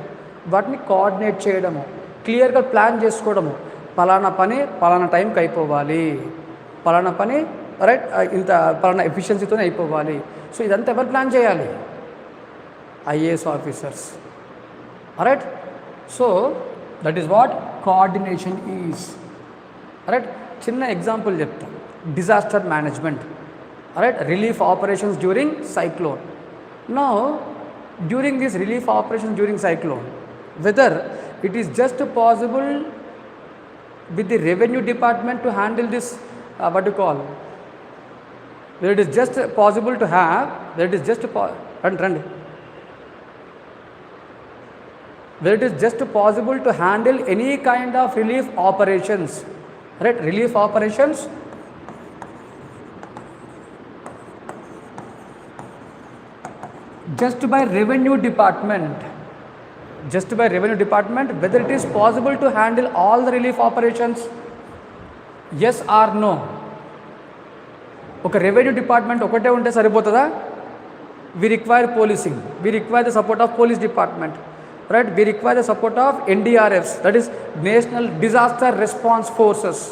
వాటిని కోఆర్డినేట్ చేయడము, క్లియర్గా ప్లాన్ చేసుకోవడము. పలానా పని పలానా టైంకి అయిపోవాలి, పలానా పని రైట్ ఇంత పలానా ఎఫిషియన్సీతోనే అయిపోవాలి. సో ఇదంతా ఎవరు ప్లాన్ చేయాలి? IAS officers. Right, so that is what coordination is. Right, చిన్న ఎగ్జాంపుల్ చెప్తా. Disaster management, right, relief operations during cyclone. Now during this relief operations during cyclone, whether it is just possible with the revenue department to handle this what you call, where it is just possible to have, where it is just where it is just possible to handle any kind of relief operations, right, relief operations just by revenue department, whether it is possible to handle all the relief operations, yes or no? ఒక revenue department ఒకటే ఉంటే సరిపోతుందా? We require policing, we require the support of police department, right, we require the support of NDRFs, that is national disaster response forces,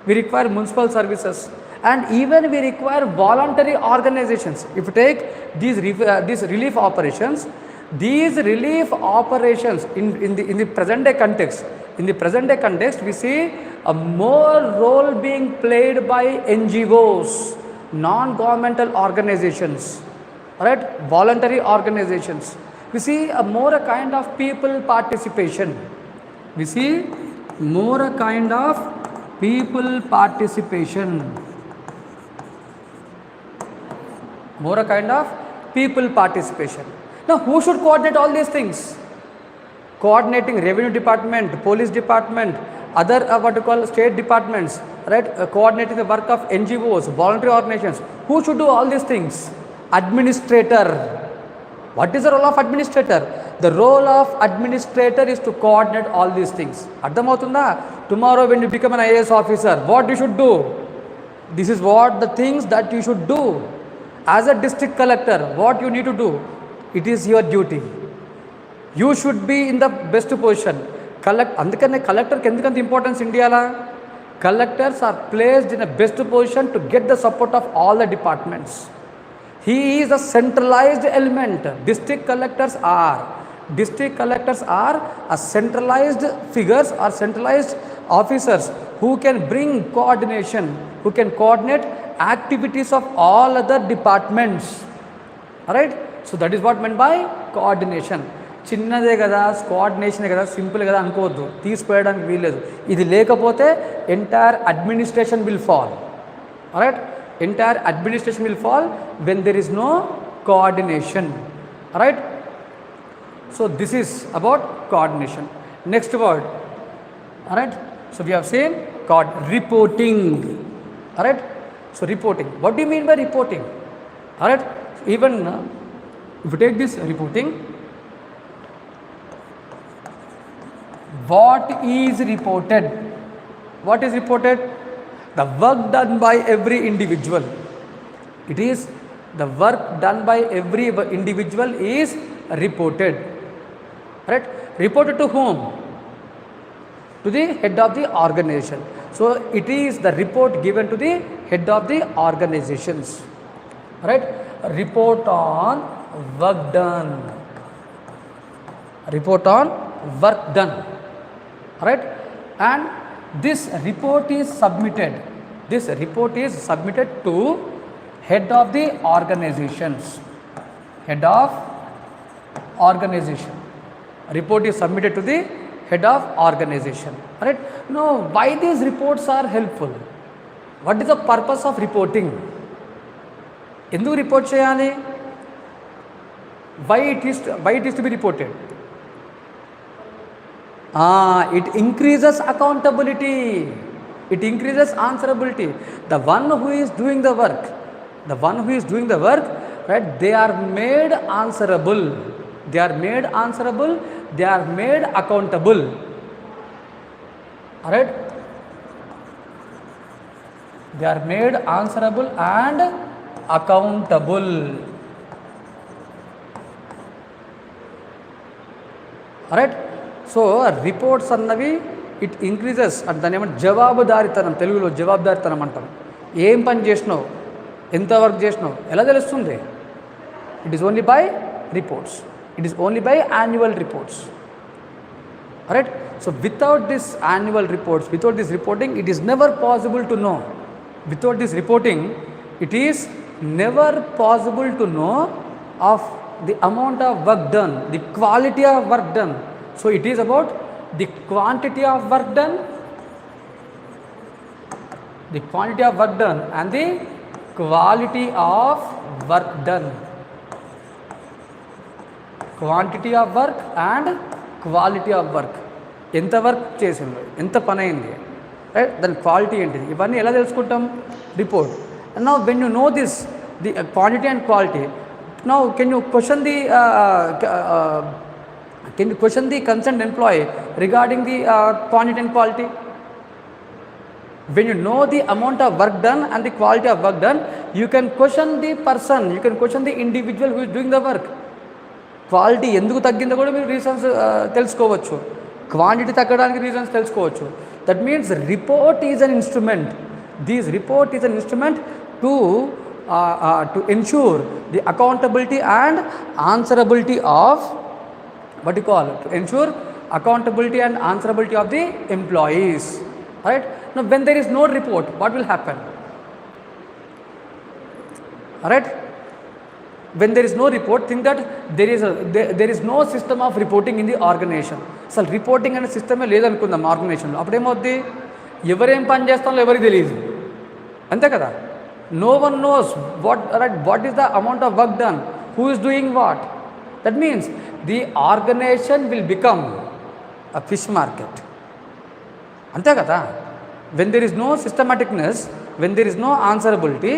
we require municipal services, and even we require voluntary organizations. If you take these relief operations, in the present day context, we see a more role being played by NGOs, non-governmental organizations, right, voluntary organizations. We see a more a kind of people participation. more a kind of people participation. Now who should coordinate all these things? Coordinating revenue department, police department, other what you call state departments, right? Coordinating the work of NGOs, voluntary organizations. Who should do all these things? Administrator. What is the role of administrator? The role of administrator is to coordinate all these things. Ardhamautunda? Tomorrow when you become an IAS officer, what you should do? This is what the things that you should do. As a district collector, what you need to do? It is your duty. You should be in the best position. అందుకనే కలెక్టర్కి ఎందుకంత importance ఇండియాలో? Collectors are placed in a best position to get the support of all the departments. He is a centralized element. District collectors are a centralized figures or centralized officers who can bring coordination, who can coordinate activities of all other departments. Alright? So that is what meant by coordination. చిన్నదే కదా, కోఆర్డినేషనే కదా, simple కదా అనుకోవద్దు, తీసిపోయడానికి వీల్లేదు. ఇది లేకపోతే entire administration will fall. Right? Entire administration will fall when there is no coordination. Right? So this is about coordination. Next word. Alright? So we have seen reporting. Alright? So reporting. What do you mean by reporting? Alright? Even if you take this reporting, what is reported? What is reported? The work done by every individual. It is the work done by every individual is reported. Right? Reported to whom? To the head of the organization. So it is the report given to the head of the organizations. Right? Report on work done. Report on work done. Right? And this report is submitted. This report is submitted to head of the organizations. Head of organization. Report is submitted to the head of organization. Right? Now, why these reports are helpful? What is the purpose of reporting? Enduku report cheyali? Why it is to be reported? It increases accountability. It increases answerability. The one who is doing the work, right, they are made answerable. They are made accountable. Alright? They are made answerable and accountable. Alright? So reports అన్నవి it increases అంటే దాని ఏమంటే జవాబుదారితనం, తెలుగులో జవాబుదారితనం అంటాం. ఏం పని చేసినావు, ఎంత వర్క్ చేసినావు ఎలా తెలుస్తుంది? It is only by reports. It is only by annual reports. Right? So without this annual reports, without this reporting, it is never possible to know. Without this reporting, it is never possible to know of the amount of work done, the quality of work done. So it is about the quantity of work done, the quantity of work done and the quality of work done. Quantity of work and quality of work. ఎంత work చేసింది, ఎంత పని అయింది, right, దాని quality ఏంటిది, ఇవన్నీ ఎలా తెలుసుకుంటాం? Report. And now when you know this, the quantity and quality, now can you question the concerned employee regarding the quantity and quality? When you know the amount of work done and the quality of work done, you can question the person, you can question the individual who is doing the work. Quality ఎందుకు తగ్గిందో కూడా మీరు reasons తెలుసుకోవచ్చు, quantity తగ్గడానికి reasons తెలుసుకోవచ్చు. That means report is an instrument. This report is an instrument to ensure the accountability and answerability of what you call, to ensure accountability and answerability of the employees. Right? Now when there is no report, what will happen? Right? When there is no report, think that there is no system of reporting in the organization. అసలు reporting అనే సిస్టమే లేదనుకుందాం ఆర్గనైజేషన్లో. అప్పుడేమవుద్ది, ఎవరేం పని చేస్తామో ఎవరికి తెలియదు, అంతే కదా. No one knows what is the amount of work done, who is doing what. That means the organization will become a fish market. Ante kada. When there is no systematicness, when there is no answerability,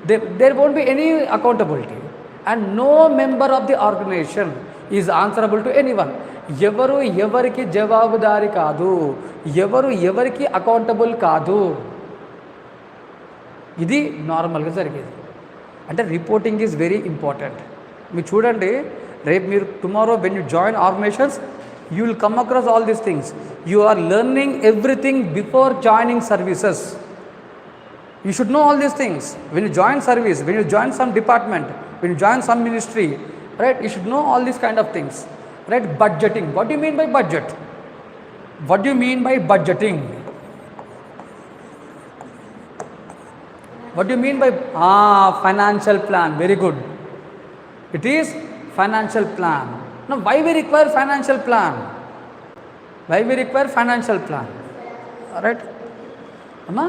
there won't be any accountability, and no member of the organization is answerable to anyone. ఎవరు ఎవరికి జవాబుదారి కాదు, ఎవరు ఎవరికి accountable కాదు. ఇది నార్మల్గా జరిగేది. అంటే రిపోర్టింగ్ ఈజ్ వెరీ ఇంపార్టెంట్. మీరు చూడండి, రేపు మీరు tomorrow when you join organizations, you will come across all these things. You are learning everything before joining services. You should know all these things. When you join service, when you join some department, when you join some ministry, right, you should know all these kind of things, right? Budgeting. What do you mean by budget? What do you mean by budgeting? What do you mean by financial plan? Very good. It is financial plan. Now, why we require financial plan? Why we require financial plan? All right, Amma?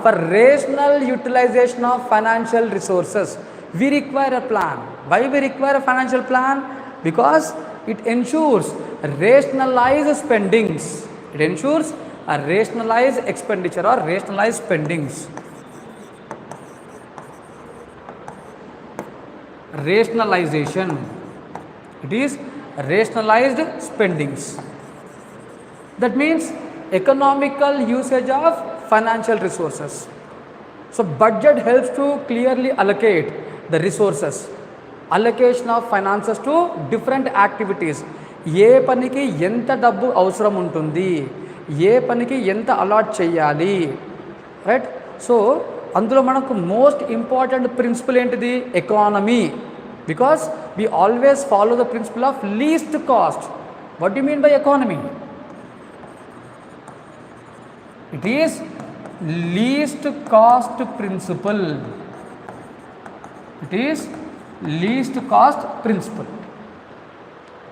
For rational utilization of financial resources, we require a plan. Why we require a financial plan? Because it ensures rationalized spendings. It ensures a rationalized expenditure or rationalized spendings. Rationalization. It is rationalized spendings. That means economical usage of financial resources. So budget helps to clearly allocate the resources. Allocation of finances to different activities. ఏ పనికి ఎంత డబ్బు అవసరం ఉంటుంది, ఏ పనికి ఎంత allot చేయాలి, right? So అందులో మనకు మోస్ట్ ఇంపార్టెంట్ ప్రిన్సిపల్ ఏంటిది? Economy. Because we always follow the principle of least cost. What do you mean by economy? It is least cost principle. It is least cost principle.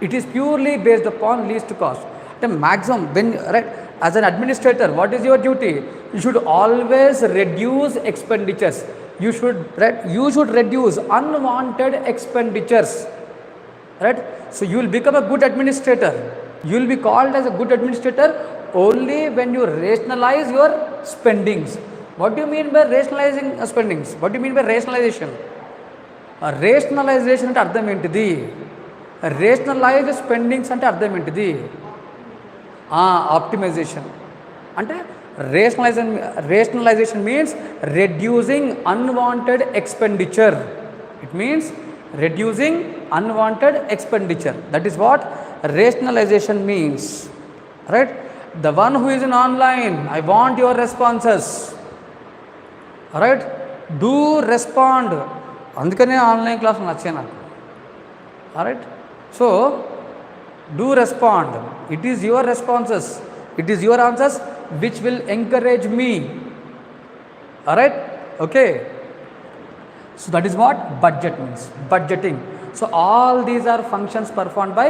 It is purely based upon least cost. The maximum, when, right, as an administrator, what is your duty? You should always reduce expenditures. You should reduce unwanted expenditures, right? So you will become a good administrator. You will be called as a good administrator only when you rationalize your spendings. What do you mean by rationalizing spendings? What do you mean by rationalization? Rationalization అంటే అర్థం ఏంటిది? Rationalised spendings అంటే అర్థం ఏంటిది? Optimisation. అంటే rationalization means reducing unwanted expenditure. It means reducing unwanted expenditure. That is what rationalization means, right? The one who is in online, I want your responses, right? Do respond. అందుకనే online class నచ్చాయి నాకు. Right? So do respond. It is your responses, it is your answers which will encourage me. All right? Okay. So that is what budget means. Budgeting. So all these are functions performed by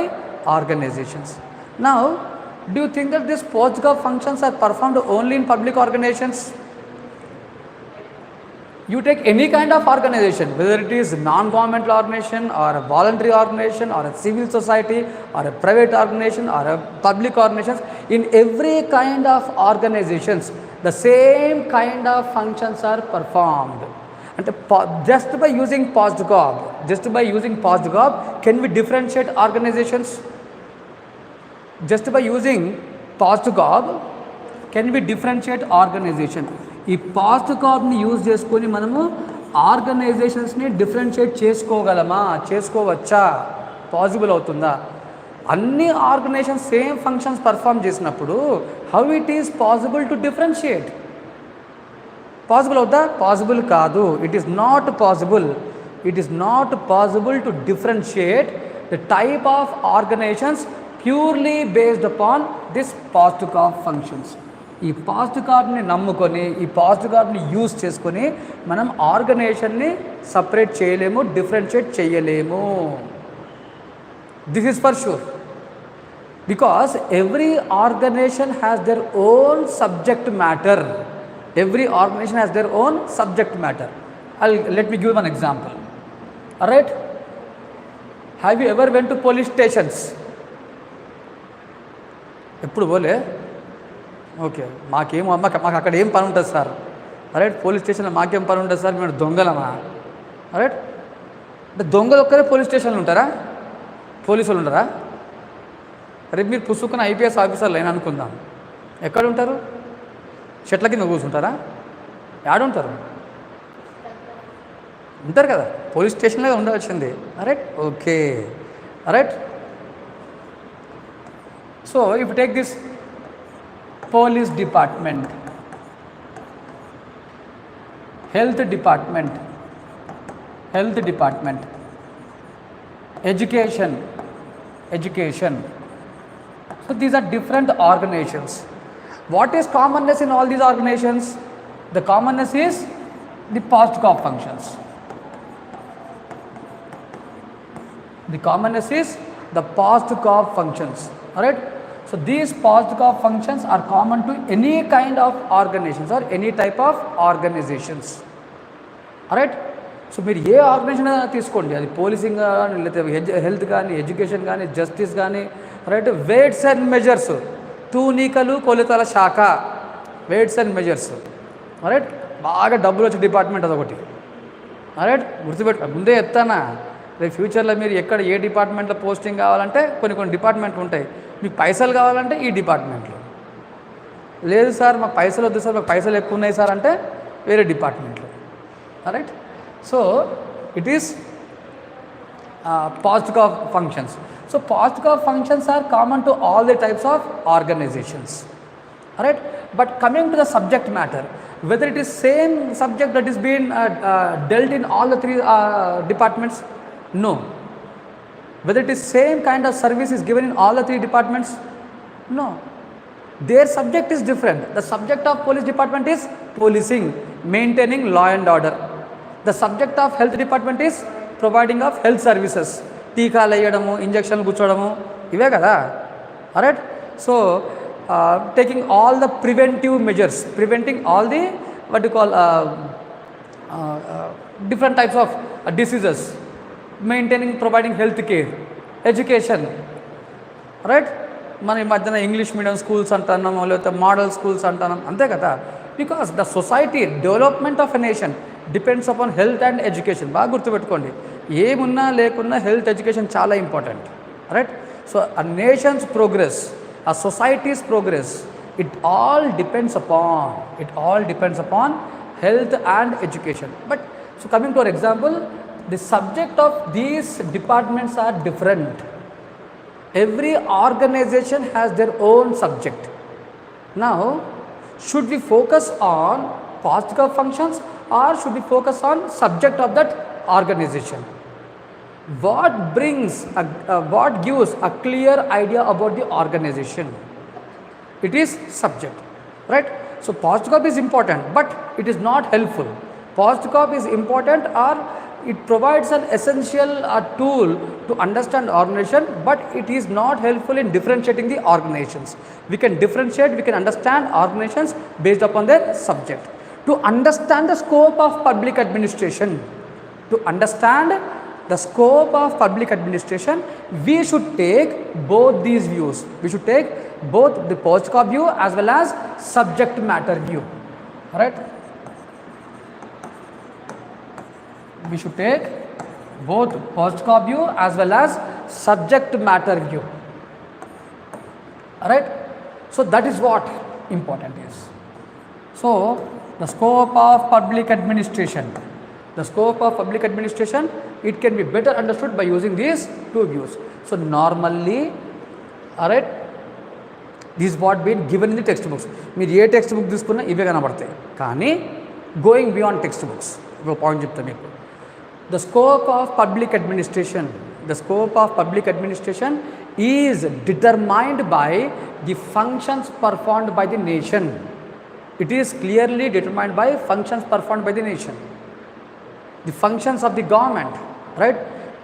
organizations. Now, do you think that these post-gov functions are performed only in public organizations? You take any kind of organization, whether it is non-governmental organization or a voluntary organization or a civil society or a private organization or a public organization, in every kind of organizations, the same kind of functions are performed. And just by using post-gov, can we differentiate organizations? Just by using post-gov, can we differentiate organization? ఈ పాస్ట్ గాబ్ని use చేసుకొని మనము ఆర్గనైజేషన్స్ని differentiate చేసుకోవచ్చా? Possible అవుతుందా? అన్ని organizations same functions perform చేసినప్పుడు how it is possible to differentiate? Possible అవుతా? పాసిబుల్ కాదు. It is not possible. It is not possible to differentiate the type of organizations purely based upon this POSDCORB functions. ఈ పాస్ట్ గాబ్ని నమ్ముకొని, ఈ పాస్ట్ గాబ్ని యూజ్ చేసుకొని మనం ఆర్గనైజేషన్ని సపరేట్ చేయలేము, డిఫరెన్షియేట్ చేయలేము. This is for sure. Because every organization has their own subject matter. Every organization has their own subject matter. Let me give one example. All right. Have you ever went to police stations? ఎప్పుడు పోలే? Okay. మాకు అక్కడ ఏం పని ఉంటుంది sir? Right. Police స్టేషన్లో మాకేం పని ఉంటుంది సార్? మేము దొంగలమా? రైట్. అంటే దొంగలు ఒక్కరే పోలీస్ స్టేషన్లో ఉంటారా? పోలీసులు ఉంటారా? రేపు మీరు పుసుకున్న ఐపీఎస్ ఆఫీసర్లు అయినా అనుకుందాం, ఎక్కడ ఉంటారు? చెట్ల కింద కూర్చుంటారా? ఏడుంటారు? ఉంటారు కదా, పోలీస్ స్టేషన్లో ఉండవచ్చింది. Right. Okay. Right. So if take this police department, health department, education. So these are different organizations. What is commonness in all these organizations? The commonness is the post-op functions. The commonness is the post-op functions. All right. So these post-op functions are common to any kind of organizations or any type of organizations. Alright. So మీరు ఏ organisation తీసుకోండి, అది policing కానీ, లేకపోతే health కానీ, education కానీ, justice కానీ, right. Weights and measures, తూనికలు కొలతల శాఖ, వెయిట్స్ అండ్ మెజర్స్. రైట్. బాగా డబ్బులు వచ్చే డిపార్ట్మెంట్ అదొకటి. రైట్. గుర్తుపెట్టు, ముందే ఎత్తానా, రేపు ఫ్యూచర్లో మీరు ఎక్కడ ఏ డిపార్ట్మెంట్లో పోస్టింగ్ కావాలంటే కొన్ని డిపార్ట్మెంట్లు ఉంటాయి. మీకు పైసలు కావాలంటే ఈ డిపార్ట్మెంట్లో, లేదు సార్ మాకు పైసలు వద్దు సార్, మాకు పైసలు ఎక్కువ ఉన్నాయి సార్ అంటే వేరే డిపార్ట్మెంట్లో. Right. So it is post-op functions. So post-op functions are common to all the types of organizations. Alright. But coming to the subject matter, whether it is same subject that is being dealt in all the three departments, no. Whether it is same kind of service is given in all the three departments, no. Their subject is different. The subject of police department is policing, maintaining law and order. The subject of health department is providing of health services, టీకాలు వేయడము, ఇంజక్షన్లు కూర్చోవడము, ఇవే కదా. Right. So taking all the preventive measures, preventing all the what you call different types of diseases, maintaining, providing health care, education. Right. మన ఈ మధ్యన English medium schools అంటున్నాము, లేకపోతే మోడల్ స్కూల్స్ అంటున్నాం, అంతే కదా. Because the society development of a nation depends upon health and education. బాగా గుర్తుపెట్టుకోండి, ఏమున్నా లేకున్నా హెల్త్ ఎడ్యుకేషన్ చాలా important. Right. So a nations progress, a societies progress, it all depends upon health and education. But so coming to our example, the subject of these departments are different. Every organization has their own subject. Now should we focus on post-op functions or should we focus on subject of that organization? What gives a clear idea about the organization? It is subject. Right. So post-op is important, but it is not helpful. Post-op is important, or it provides an essential tool to understand organization, but it is not helpful in differentiating the organizations. We can differentiate, we can understand organizations based upon their subject. To understand the scope of public administration, we should take both these views. We should take both the post-op view as well as subject matter view. Right. We should take both post-op view as well as subject matter view. Right. So that is what important is. So the scope of public administration, it can be better understood by using these two views. So normally, alright, this is what been given in the textbooks. మీరు ఏ text book తీసుకున్నా ఇవే కనబడతాయి. కానీ going beyond text books, ఒక point చెప్తా మీకు. The scope of public administration is determined by the functions performed by the nation. It is clearly determined by functions performed by the nation. The functions of the government, right?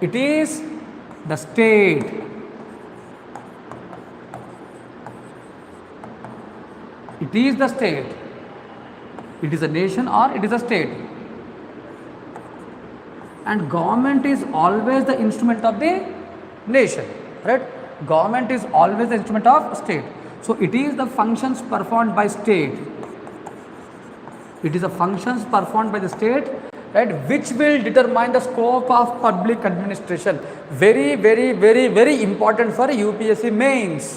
It is the state. It is a nation or it is a state. And government is always the instrument of the nation, right? Government is always the instrument of state. So it is the functions performed by state. It is the functions performed by the state, right, which will determine the scope of public administration. Very, very, very, very important for UPSC mains.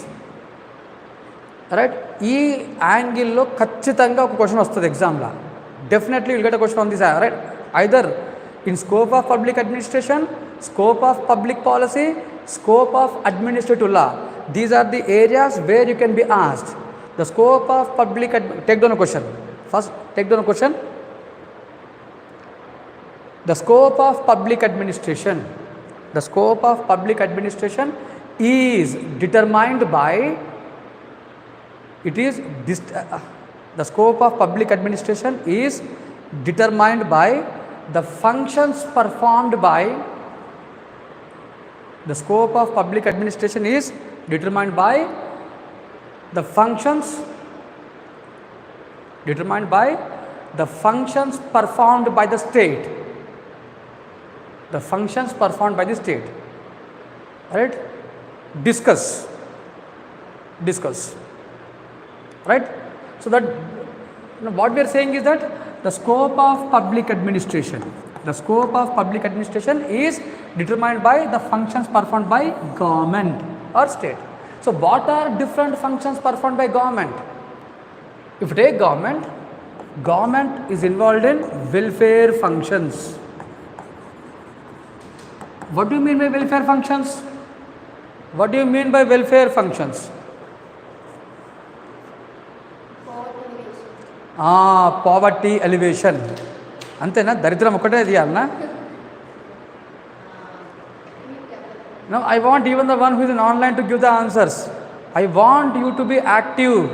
Right, ఈ యాంగిల్లో ఖచ్చితంగా ఒక question వస్తుంది ఎగ్జామ్లో. Definitely will get a question on this, right, either in scope of public administration, scope of public policy, scope of administrative law. These are the areas where you can be asked. The scope of public take down a question. First take down a question. The scope of public administration, the scope of public administration is determined by, it is the scope of public administration is determined by the functions performed by, the scope of public administration is determined by the functions performed by the state. The functions performed by the state, right? Discuss, right? So that, what we are saying is that the scope of public administration, the scope of public administration is determined by the functions performed by government or state. So what are different functions performed by government? If you take government is involved in welfare functions. What do you mean by welfare functions? What do you mean by welfare functions? Poverty elevation. Antena daridram okate diyalna. No, I want even the one who is in online to give the answers. I want you to be active.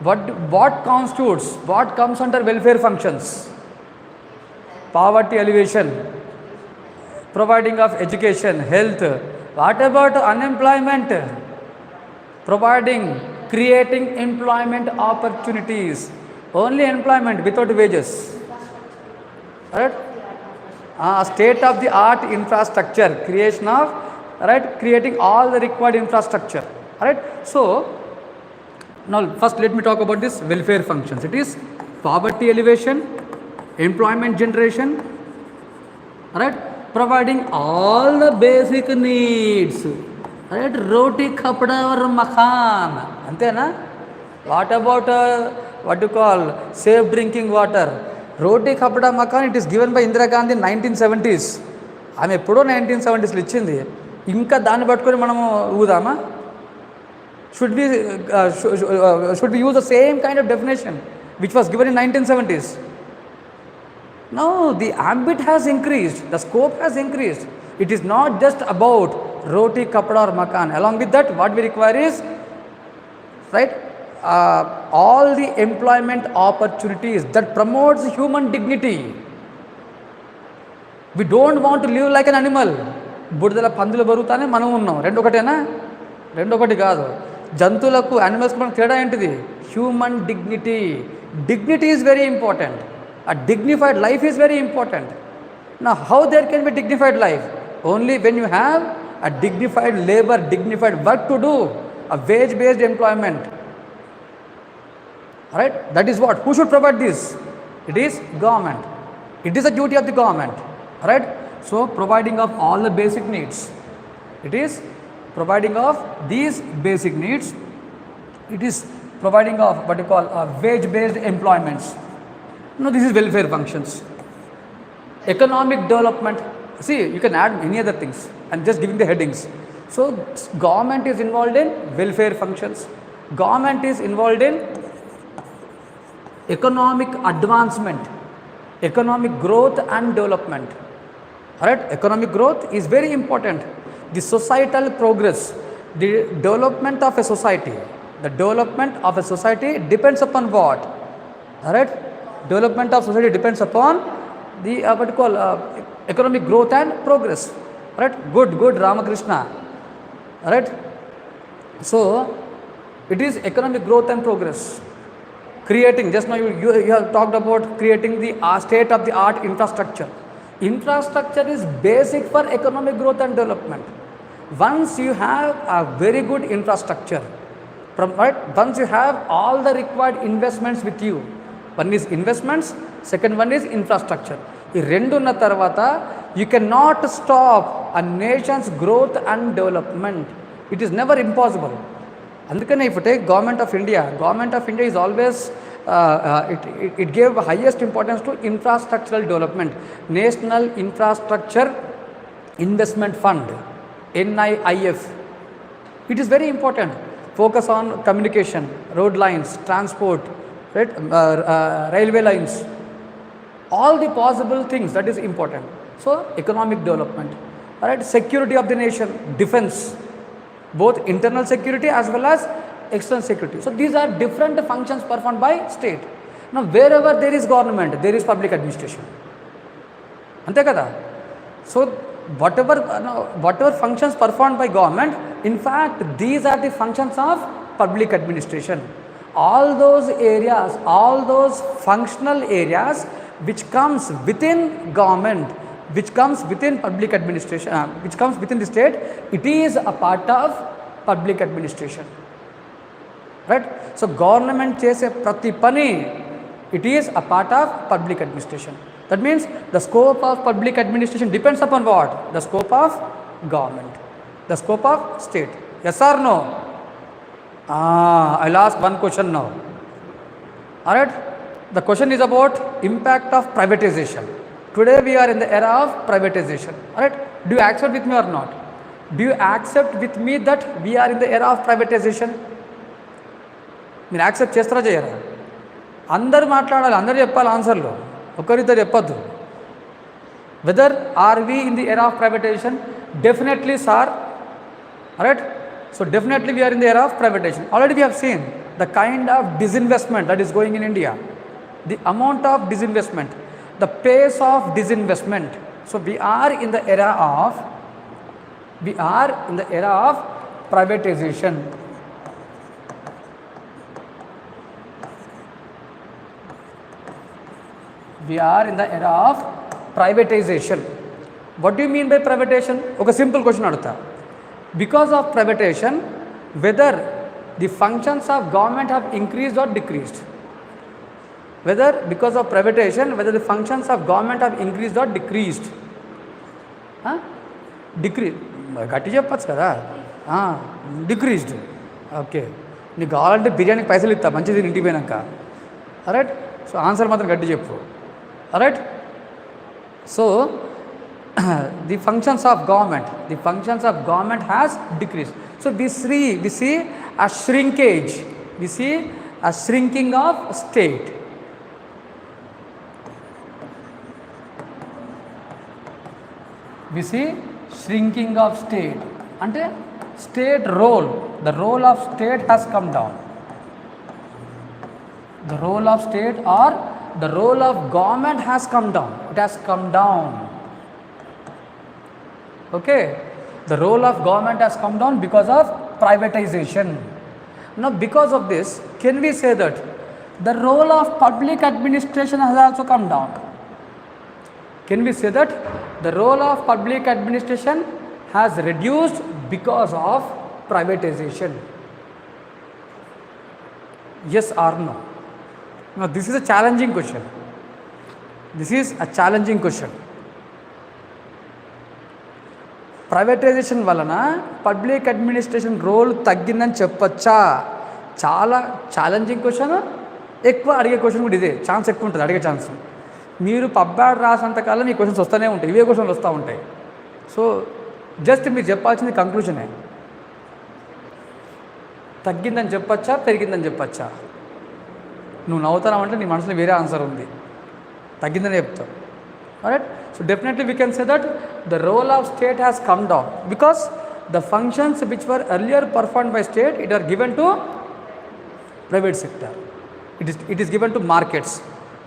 What constitutes, what comes under welfare functions? Poverty elevation, providing of education, health. What about unemployment? Providing, creating employment opportunities. Only employment without wages, right? State of the art infrastructure, creation of, right, creating all the required infrastructure, right? So now first let me talk about this welfare functions. It is poverty elevation, employment generation, right, providing all the basic needs, right? Roti, kapda or makan. Antena? What about what you call safe drinking water? Roti, kapda, makan, it is given by Indira Gandhi in 1970s. ఆమె ఎప్పుడో 1970s ఇచ్చింది. ఇంకా దాన్ని పట్టుకొని మనము ఊదామా? Should we use the same kind of definition which was given in 1970s? No, the ambit has increased, the scope has increased. It is not just about roti, kapda or makan. Along with that, what we require is, right, all the employment opportunities that promotes human dignity. We don't want to live like an animal. బుడదల పందులు బరువుతానే మనం ఉన్నాం. రెండు ఒకటేనా? రెండు ఒకటి కాదు. జంతువులకు, యానిమల్స్కి మనకు తేడా ఏంటిది? Human dignity. Dignity is very important. A dignified life is very important. Now, how there can be dignified life? Only when you have a dignified labor, dignified work to do, a wage-based employment. Right? That is what? Who should provide this? It is government. It is a duty of the government. Right? So, providing of all the basic needs. It is providing of these basic needs. It is providing of what you call wage-based employments. No, this is welfare functions. Economic development. See, you can add many other things. I'm just giving the headings. So, government is involved in welfare functions. Government is involved in economic advancement, economic growth and development. Alright, economic growth is very important. The societal progress, the development of a society. The development of a society depends upon what? Alright, development of society depends upon the what you call economic growth and progress. Alright, good Ramakrishna. Alright, so it is economic growth and progress. Creating, just now you have talked about creating the state of the art infrastructure. Infrastructure is basic for economic growth and development. Once you have a very good infrastructure, once you have all the required investments with you, one is investments, second one is infrastructure. ఈ రెండు ఉన్న తర్వాత you cannot stop a nation's growth and development. It is never impossible. అందుకనే if you take government of India is always it gave highest importance to infrastructural development. National Infrastructure Investment Fund, NIIF. It is very important. Focus on communication, road lines, transport, right? Railway lines, all the possible things, that is important. So economic development, all right? Security of the nation, defense, both internal security as well as external security. So these are different functions performed by state. Now wherever there is government, there is public administration. Ante kada? So whatever functions performed by government, in fact these are the functions of public administration. All those areas, all those functional areas which comes within government, which comes within public administration, which comes within the state, it is a part of public administration, right? So government chese prati pani, it is a part of public administration. That means the scope of public administration depends upon what? The scope of government, the scope of state. Yes or no? I'll ask one question now. All right, the question is about impact of privatization. Today we are in the era of privatization. All right, do you accept with me or not? Do you accept with me that we are in the era of privatization? మీరు accept చేస్తారా చేయరా? అందరు మాట్లాడాలి, అందరు చెప్పాలి ఆన్సర్లు, ఒకరిద్దరు చెప్పద్దు. Whether are we in the era of privatization? Definitely sir. Right, so definitely we are in the era of privatization. Already we have seen the kind of disinvestment that is going in India, the amount of disinvestment, the pace of disinvestment. So we are in the era of privatization. We are in the era of privatization. What do you mean by privatization? Okay, simple question aduta. Because of privatization, whether the functions of government have increased or decreased? Whether because of privatization, whether the functions of government have increased or decreased? Decreased. గట్టి చెప్పచ్చు కదా. Decreased. Okay, నీకు కావాలంటే బిర్యానీకి పైసలు ఇస్తా మంచిది ఇంటికి పోయినాక. రైట్, సో ఆన్సర్ మాత్రం గట్టి చెప్పు. Right, so the functions of government has decreased. So we see a shrinkage, we see a shrinking of state. We see shrinking of state. Ante state role, the role of state has come down. The role of state or the role of government has come down. It has come down. Okay, the role of government has come down because of privatization. Now because of this, can we say that the role of public administration has also come down? Can we say that the role of public administration has reduced because of privatization? Yes or no? Now this is a challenging question. Privatization వలన public administration role తగ్గిందని చెప్పచ్చా? చాలా challenging question, ఎక్కువ అడిగే question కూడా ఇదే, chance ఎక్కువ ఉంటుంది అడిగే ఛాన్స్. మీరు పబ్బాడ్ రాసినంతకాలం ఈ క్వశ్చన్స్ వస్తూనే ఉంటాయి, ఇవే క్వశ్చన్లు వస్తూ ఉంటాయి. సో జస్ట్ మీరు చెప్పాల్సింది కంక్లూజనే. తగ్గిందని చెప్పచ్చా, పెరిగిందని చెప్పచ్చా? నువ్వు నవ్వుతానంటే నీ మనసులో వేరే ఆన్సర్ ఉంది, తగ్గిందని చెప్తావు. Alright, so definitely we can say that the role of state has come down because the functions which were earlier performed by state, it are given to private sector. It is given to markets.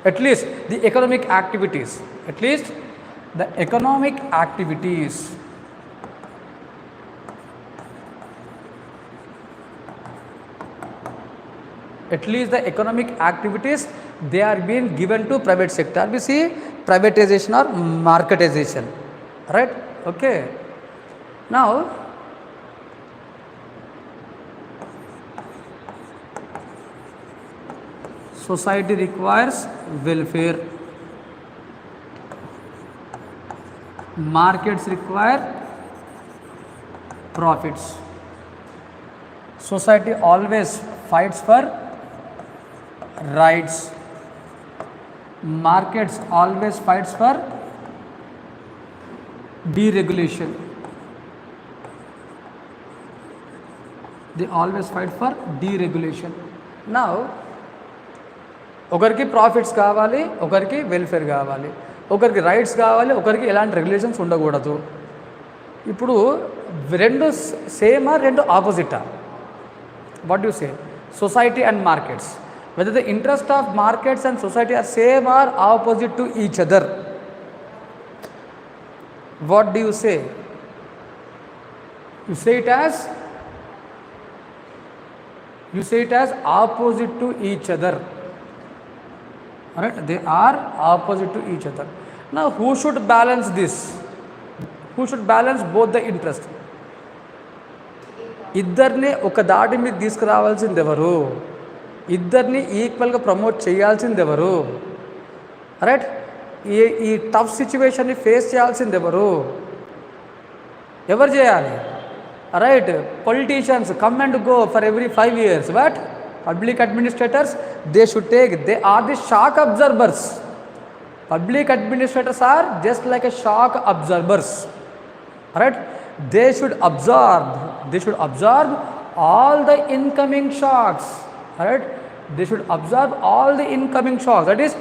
At least the economic activities, At least the economic activities, they are being given to private sector. We see privatization or marketization, right? Okay. Now, society requires welfare, markets require profits. Society always fights for rights, markets always fights for deregulation. They always fight for deregulation. Now, ఒకరికి profits కావాలి, ఒకరికి welfare కావాలి, ఒకరికి rights కావాలి, ఒకరికి ఎలాంటి regulations ఉండకూడదు. ఇప్పుడు రెండు సేమా, రెండు ఆపోజిటా? What you say? Society and markets, whether the interest of markets and society are same or opposite to each other? What do you say? You say it as opposite to each other. Alright, they are opposite to each other. Now, who should balance this? Who should balance both the interest? ఇద్దరిని ఒక దాటి మీద తీసుకురావాల్సింది ఎవరు? ఇద్దరిని ఈక్వల్గా promote చేయాల్సింది ఎవరు? Right, ఈ టఫ్ సిచ్యువేషన్ని ఫేస్ చేయాల్సింది ఎవరు? ఎవరు చేయాలి? Right, politicians come and go for every 5 years, but public administrators, they should take, they are the shock absorbers. Public administrators are just like a shock absorbers, right? They should absorb all the incoming shocks, right? They should absorb all the incoming shocks, that is,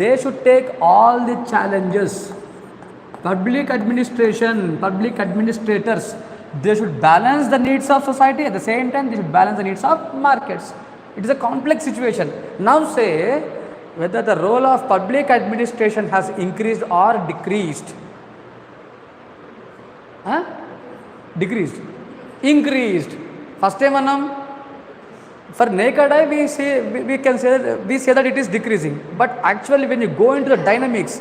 they should take all the challenges. Public administrators, they should balance the needs of society, at the same time they should balance the needs of markets. It is a complex situation. Now say whether the role of public administration has increased or decreased. Decreased. Increased. First time for naked eye we can say that it is decreasing. But actually when you go into the dynamics,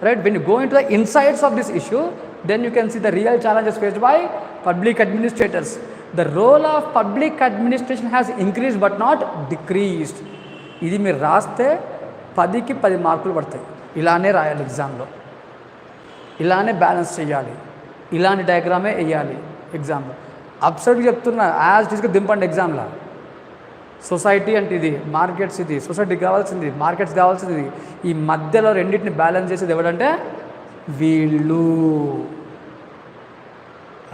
right, when you go into the insights of this issue, then you can see the real challenges faced by public administrators. The role of public administration has increased but not decreased. ఇది మీరు రాస్తే 10కి 10 మార్కులు పడతాయి. ఇలానే రాయాలి ఎగ్జామ్లో, ఇలానే బ్యాలెన్స్ చేయాలి, ఇలాంటి డయాగ్రామే వేయాలి ఎగ్జామ్లో. అబ్సర్వ్గా చెప్తున్నా, యాజ్ ఇట్స్గా దింపండి ఎగ్జామ్లో. సొసైటీ అంటే ఇది, మార్కెట్స్ ఇది, సొసైటీకి కావాల్సింది, మార్కెట్స్ కావాల్సింది, ఈ మధ్యలో రెండింటిని బ్యాలెన్స్ చేసేది ఎవడంటే వీళ్ళు.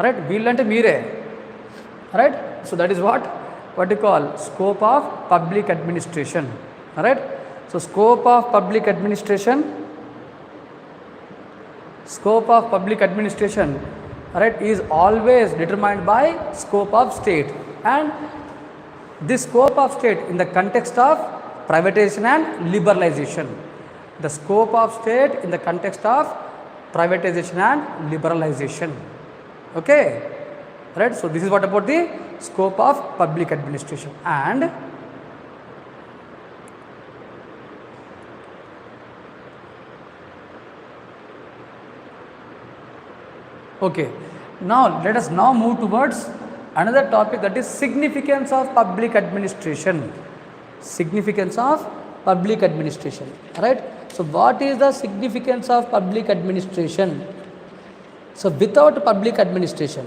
రైట్, వీళ్ళంటే మీరే. Right, so that is what you call scope of public administration. Right, so scope of public administration, right, is always determined by scope of state, and this scope of state in the context of privatization and liberalization. The scope of state in the context of privatization and liberalization. Okay, right, so this is what about the scope of public administration. And okay, now let us now move towards another topic, that is significance of public administration. Significance of public administration, right? So what is the significance of public administration? So without public administration,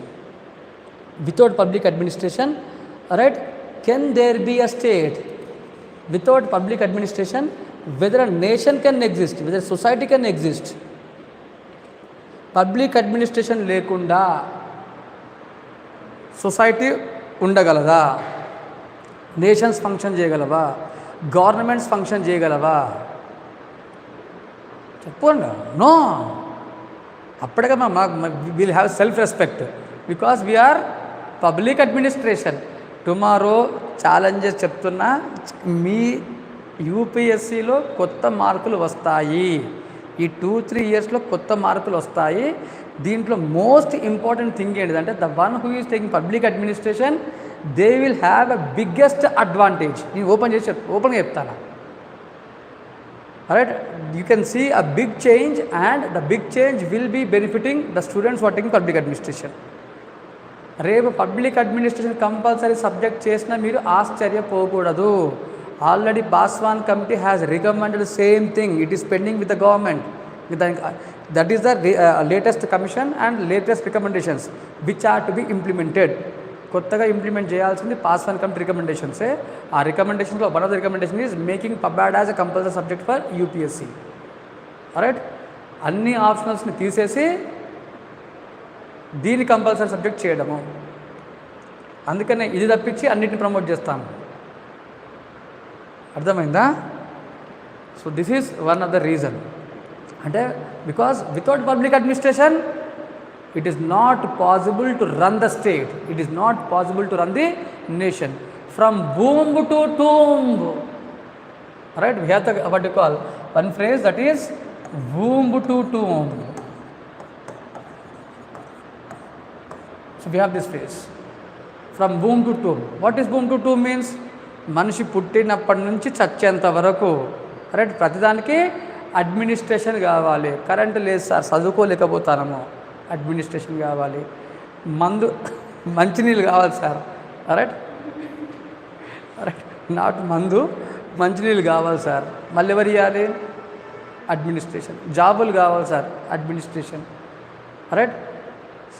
right, can there be a state? Without public administration, whether a nation can exist, whether society can exist. Public administration lekunda society undagalada, nations function cheyagalava, governments function cheyagalava? Cheppanda, no. Appadaka we'll have self respect because we are public administration. Tomorrow challenges చెప్తున్నా, మీ యూపీఎస్సీలో కొత్త మార్కులు వస్తాయి, ఈ 2-3 yearsలో కొత్త మార్కులు వస్తాయి. దీంట్లో most important thing ఏంటిదంటే, the one who is taking public administration, they will have a biggest advantage. నేను ఓపెన్గా చెప్తాను. Right, you can see a big change and the big change will be benefiting the students opting public administration. రేపు public administration compulsory subject చేసినా మీరు ఆశ్చర్యపోకూడదు. Already Paswan committee has recommended same thing. It is pending with the government. That is the latest commission and latest recommendations which are to be implemented. కొత్తగా implement చేయాల్సింది Paswan committee రికమెండేషన్సే. ఆ రికమెండేషన్స్లో one of the recommendation is making pub ad as a compulsory subject for UPSC. Right, అన్ని ఆప్షనల్స్ని తీసేసి దీన్ని compulsory subject చేయడము. అందుకనే ఇది తప్పించి అన్నిటిని ప్రమోట్ చేస్తాను. అర్థమైందా? So this is one of the reason. అంటే because without public administration it is not possible to run the state. It is not possible to run the nation. From womb to tomb. Right, we have the, what you call, one phrase that is womb to tomb. So we have this phrase from womb to tomb. What is womb to tomb means? మనిషి పుట్టినప్పటి నుంచి చచ్చేంత వరకు. Right, ప్రతిదానికి administration కావాలి. Current లేదు sir, చదువుకోలేకపోతాము, administration కావాలి. మంచినీళ్ళు కావాలి సార్. రైట్, రైట్, నాట్ మందు, మంచినీళ్ళు కావాలి సార్. మళ్ళీ ఎవరు ఇవ్వాలి? అడ్మినిస్ట్రేషన్. జాబులు కావాలి సార్, అడ్మినిస్ట్రేషన్. రైట్,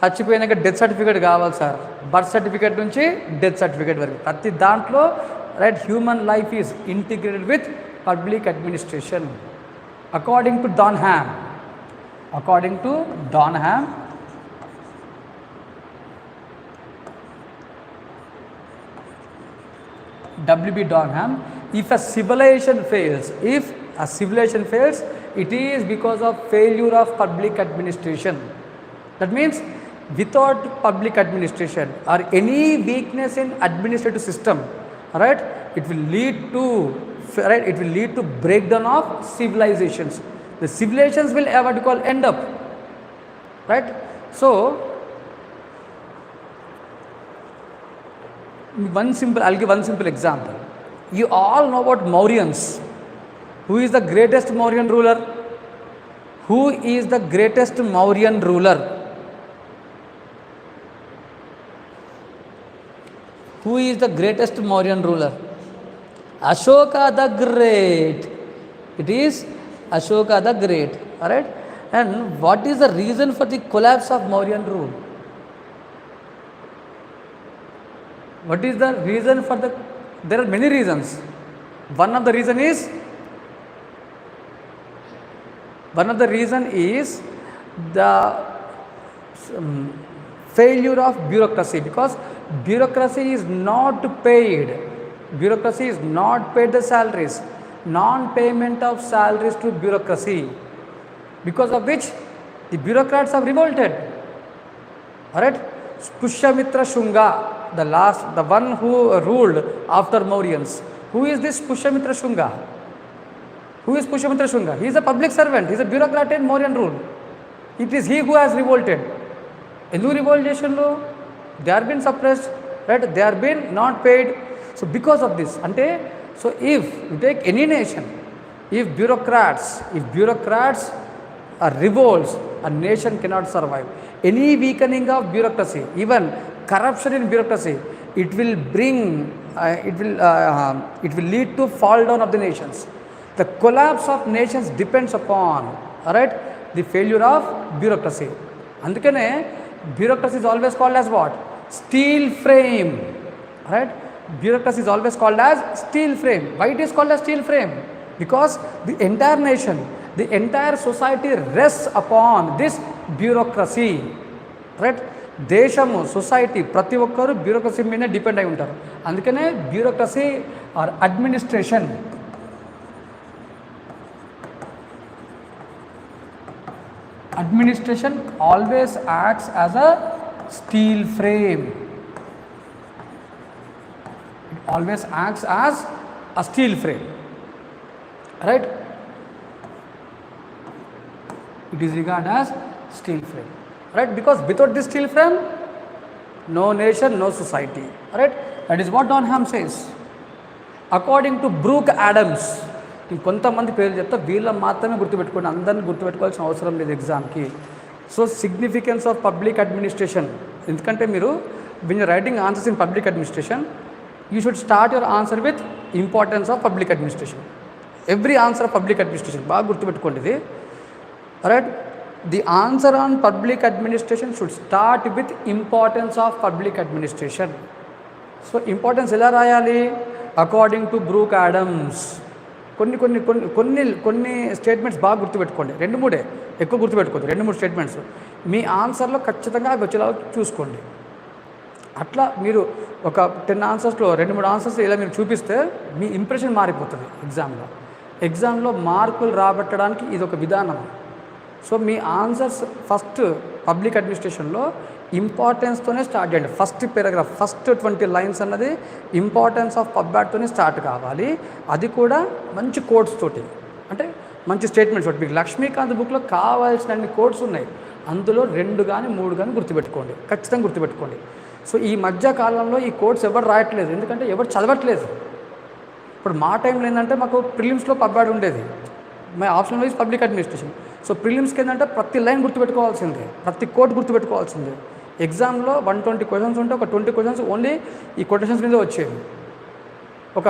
చచ్చిపోయినాక డెత్ సర్టిఫికేట్ కావాలి సార్. బర్త్ సర్టిఫికేట్ నుంచి డెత్ సర్టిఫికేట్ వరకు ప్రతి దాంట్లో right human life is integrated with public administration. According to Donham, W.B. Donham, if a civilization fails, it is because of failure of public administration. That means without public administration or any weakness in administrative system, right, it will lead to breakdown of civilizations. The civilizations will what you call end up. Right, so I'll give one simple example. You all know about Mauryans. Who is the greatest Mauryan ruler? Who is the greatest Mauryan ruler? Who is the greatest Mauryan ruler? Ashoka the Great. It is Ashoka the Great. Alright, and what is the reason for the collapse of Mauryan rule? What is the reason for the? There are many reasons. One of the reason is the failure of bureaucracy, because bureaucracy is not paid. Bureaucracy is not paid the salaries. Non-payment of salaries to bureaucracy, because of which the bureaucrats have revolted. Alright, Pushyamitra Shunga, the one who ruled after Mauryans. Who is this Pushyamitra Shunga? Who is Pushyamitra Shunga? He is a public servant. He is a bureaucrat in Mauryan rule. It is he who has revolted. Endu revolution lo they are been suppressed, right? They are been not paid. So because of this, ante, so if you take any nation, if bureaucrats are revolts, a nation cannot survive. Any weakening of bureaucracy, even corruption in bureaucracy, it will lead to fall down of the nations. The collapse of nations depends upon, right, the failure of bureaucracy. Andukane bureaucracy is always called as what? Steel frame. Right? Bureaucracy is always called as steel frame. Why it is called as steel frame? Because the entire nation, the entire society rests upon this bureaucracy. Right? దేశము, society, ప్రతి ఒక్కరు bureaucracy మీదనే depend అయి ఉంటారు. అందుకనే bureaucracy are administration always acts as a steel frame. It always acts as a steel frame. Right? It is regarded as steel frame. Right? Because without this steel frame, no nation, no society. Right? That is what Donham says. According to Brooke Adams, కొంతమంది పేర్లు చెప్తా, వీళ్ళ మాత్రమే గుర్తుపెట్టుకోండి, అందరినీ గుర్తుపెట్టుకోవాల్సిన అవసరం లేదు ఎగ్జామ్కి. So significance of public administration, ఎందుకంటే మీరు when you're writing answers in public administration, you should start your answer with importance of public administration. Every answer of public administration బాగా గుర్తుపెట్టుకోండి ఇది. Right, the answer on public administration should start with importance of public administration. So importance ఎలా రాయాలి? According to Brook Adams. కొన్ని కొన్ని కొన్ని కొన్ని కొన్ని స్టేట్మెంట్స్ బాగా గుర్తుపెట్టుకోండి, 2-3 ఎక్కువ గుర్తుపెట్టుకోండి, 2-3 స్టేట్మెంట్స్ మీ ఆన్సర్లో ఖచ్చితంగా అవి వచ్చేలా చూసుకోండి. అట్లా మీరు ఒక 10 ఆన్సర్స్లో 2-3 ఆన్సర్స్ ఇలా మీరు చూపిస్తే మీ ఇంప్రెషన్ మారిపోతుంది ఎగ్జామ్లో మార్కులు రాబట్టడానికి ఇది ఒక విధానం. సో మీ ఆన్సర్స్ ఫస్ట్ పబ్లిక్ అడ్మినిస్ట్రేషన్లో ఇంపార్టెన్స్తోనే స్టార్ట్ చేయండి. ఫస్ట్ పారాగ్రాఫ్, ఫస్ట్ 20 లైన్స్ అన్నది ఇంపార్టెన్స్ ఆఫ్ పబ్బాట్తోనే స్టార్ట్ కావాలి. అది కూడా మంచి కోట్స్ తోటి, అంటే మంచి స్టేట్మెంట్స్ తోటి. మీకు లక్ష్మీకాంత్ బుక్లో కావాల్సిన అన్ని కోట్స్ ఉన్నాయి, అందులో 2 కానీ 3 కానీ గుర్తుపెట్టుకోండి, ఖచ్చితంగా గుర్తుపెట్టుకోండి. సో ఈ మధ్య కాలంలో ఈ కోట్స్ ఎవరు రాయట్లేదు, ఎందుకంటే ఎవరు చదవట్లేదు. ఇప్పుడు మా టైంలో ఏంటంటే మాకు ప్రిలిమ్స్లో పబ్బాడ్ ఉండేది, my option wise public administration. So ప్రిలిమ్స్కి ఏంటంటే ప్రతి లైన్ గుర్తుపెట్టుకోవాల్సిందే, ప్రతి కోట్ గుర్తుపెట్టుకోవాల్సిందే. ఎగ్జామ్లో 120 క్వశ్చన్స్ ఉంటే ఒక 20 క్వశ్చన్స్ ఓన్లీ ఈ కొటేషన్స్ మీద వచ్చేవి. ఒక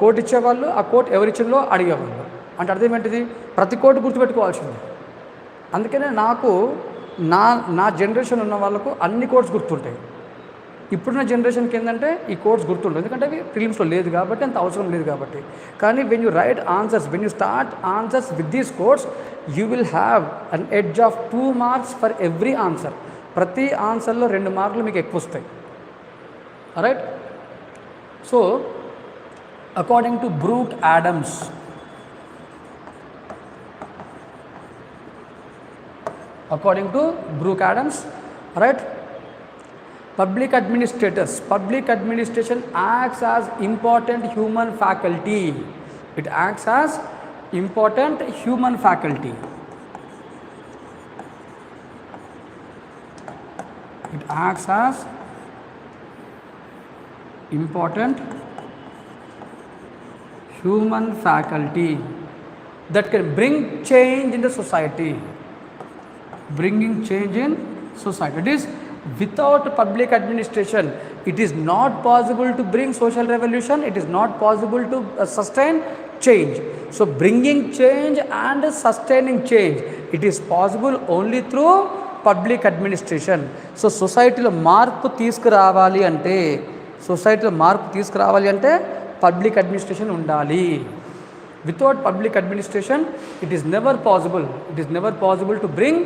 కోట్ ఇచ్చేవాళ్ళు, ఆ కోట్ ఎవరిచ్చిందో అడిగేవాళ్ళు. అంటే అర్థం ఏంటిది? ప్రతి కోట్ గుర్తుపెట్టుకోవాల్సిందే. అందుకనే నాకు నా జనరేషన్ ఉన్న వాళ్ళకు అన్ని కోట్స్ గుర్తుంటాయి. ఇప్పుడున్న జనరేషన్కి ఏంటంటే ఈ కోట్స్ గుర్తుంటాయి, ఎందుకంటే అవి ప్రిలిమ్స్లో లేదు కాబట్టి, అంత అవసరం లేదు కాబట్టి. కానీ when you write answers, when you start answers with these quotes, you will have an edge of 2 marks for every answer. ప్రతి ఆన్సర్లో 2 మార్కులు మీకు ఎక్కువ వస్తాయి. Right. So according to Brook Adams, right, public administration acts as important human faculty. It acts as important human faculty. It acts as important human faculty that can bring change in the society. Bringing change in society. It is without public administration, it is not possible to bring social revolution. It is not possible to sustain change. So bringing change and sustaining change, it is possible only through public administration. So societyలో మార్పు తీసుకురావాలి అంటే public administration ఉండాలి. Without public administration, it is never possible to bring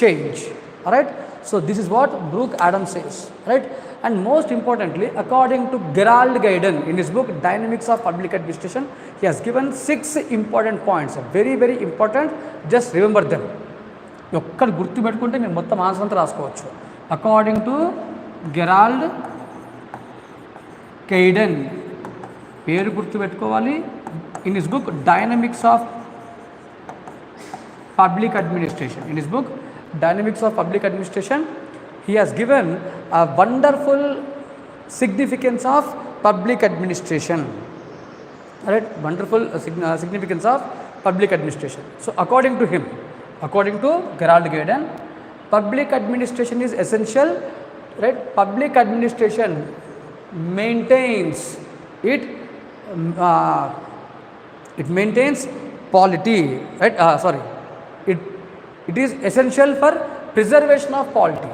change. Alright, so this is what Brooke Adams says, right? And most importantly, according to Gerald Gaiden in his book Dynamics of Public Administration, he has given 6 important points, very very important. Just remember them. ఒక్కటి గుర్తు పెట్టుకుంటే మీరు మొత్తం answer అంతా రాసుకోవచ్చు. According to Gerald గైడెన్, పేరు గుర్తు పెట్టుకోవాలి. In his book dynamics of public administration, he has given a wonderful significance of public administration. Right, wonderful significance of public administration. So according to Gerald Gaiden, public administration is essential. Right, public administration maintains it maintains polity. Right, it is essential for preservation of polity.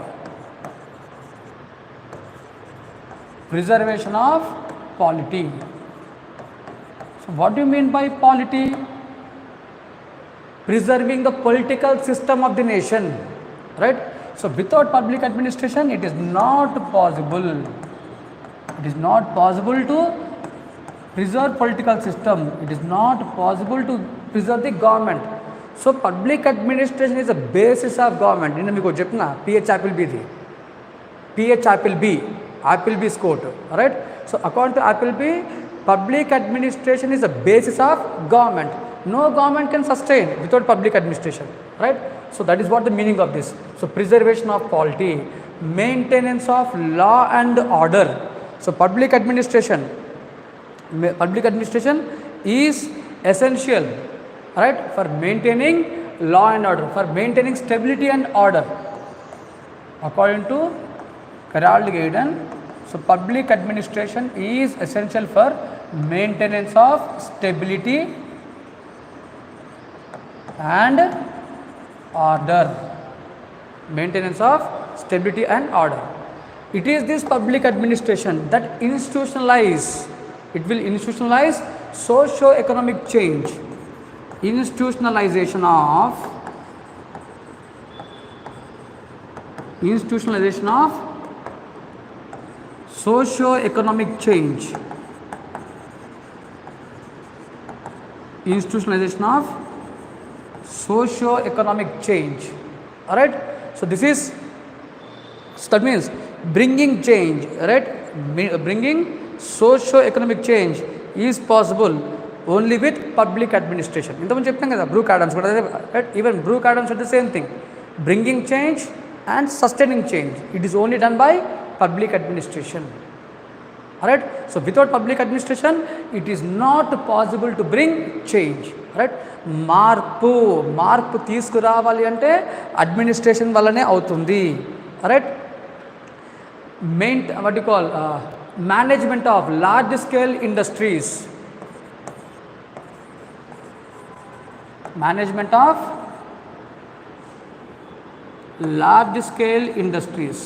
So what do you mean by polity? Preserving the political system of the nation, right? So without public administration, it is not possible to preserve political system. It is not possible to preserve the government. So public administration is the basis of government. నిన్న మీకు చెప్పిన Appleby's quote, right? So according to Appleby, public administration is the basis of government. No government can sustain without public administration, right? So that is what the meaning of this. So preservation of polity, maintenance of law and order. So public administration is essential, right, for maintaining law and order, for maintaining stability and order. According to Carol Gaydon, so public administration is essential for maintenance of stability and order. Maintenance of stability and order. It is this public administration that it will institutionalize socio-economic change. Institutionalization of socio-economic change. Institutionalization of socio-economic change. All right. So that means bringing change, right? Bringing socio-economic change is possible only with public administration. Intamundu cheppam kada Brooke Adams kuda, right? Even Brooke Adams said the same thing. Bringing change and sustaining change, it is only done by public administration. Alright, so without public administration it is not possible to bring change. Right, మార్పు తీసుకురావాలి అంటే administration వల్లనే అవుతుంది. Alright, what you call management of large scale industries. Management of large scale industries.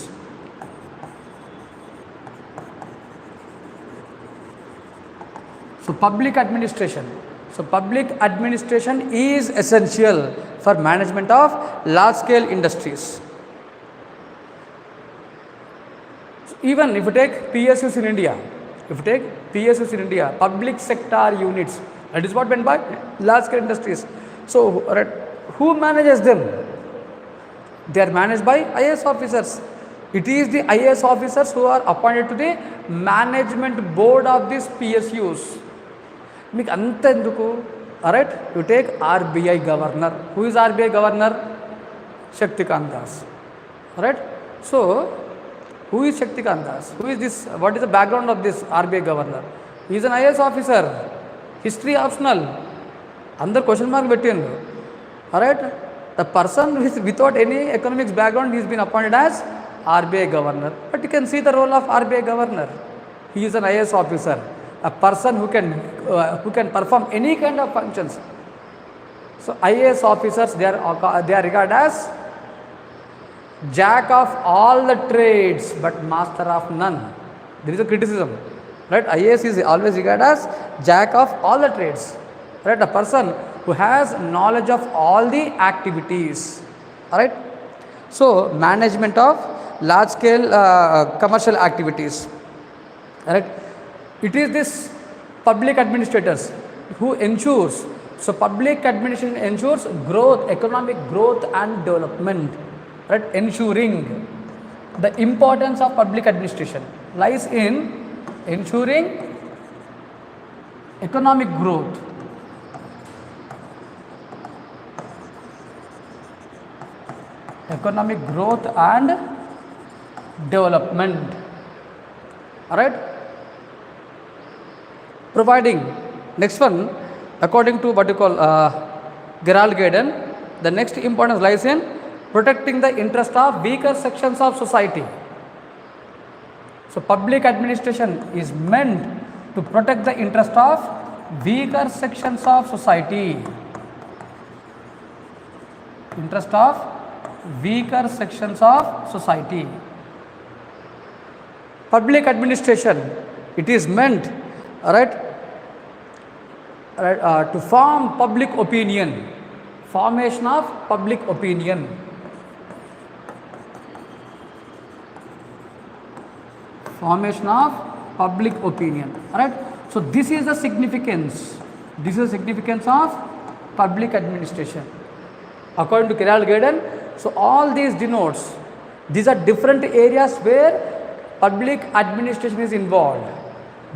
So public administration is essential for management of large scale industries. So even if you take PSUs in India, public sector units, that is what meant by large scale industries. So who manages them? They are managed by IAS officers. It is the IAS officers who are appointed to the management board of these PSUs. మీకు అంత ఎందుకు? Right, you take RBI governor. Who is RBI governor? Shaktikant Das. Right, so who is Shaktikant Das? Who is this? What is the background of this RBI governor? He is an IAS officer. History optional. అందరు question mark పెట్టిండు. Right, the person without any economics background, he has been appointed as RBI governor. But you can see the role of RBI governor. He is an IAS officer, a person who can perform any kind of functions. So IAS officers, they are regarded as jack of all the trades but master of none. There is a criticism, right? IAS is always regarded as jack of all the trades, right? A person who has knowledge of all the activities. All right, so management of large scale commercial activities. All right, it is this public administrators who ensures, so public administration ensures growth, economic growth and development. Right, ensuring, the importance of public administration lies in ensuring economic growth, and development. All right, providing, next one, according to what you call Gerald Gaydon, the next importance lies in protecting the interest of weaker sections of society. So public administration is meant to protect the interest of weaker sections of society. Public administration, it is meant, to form public opinion, formation of public opinion. Alright, so this is the significance of public administration according to Gerald Gaydon. So all these denotes, these are different areas where public administration is involved.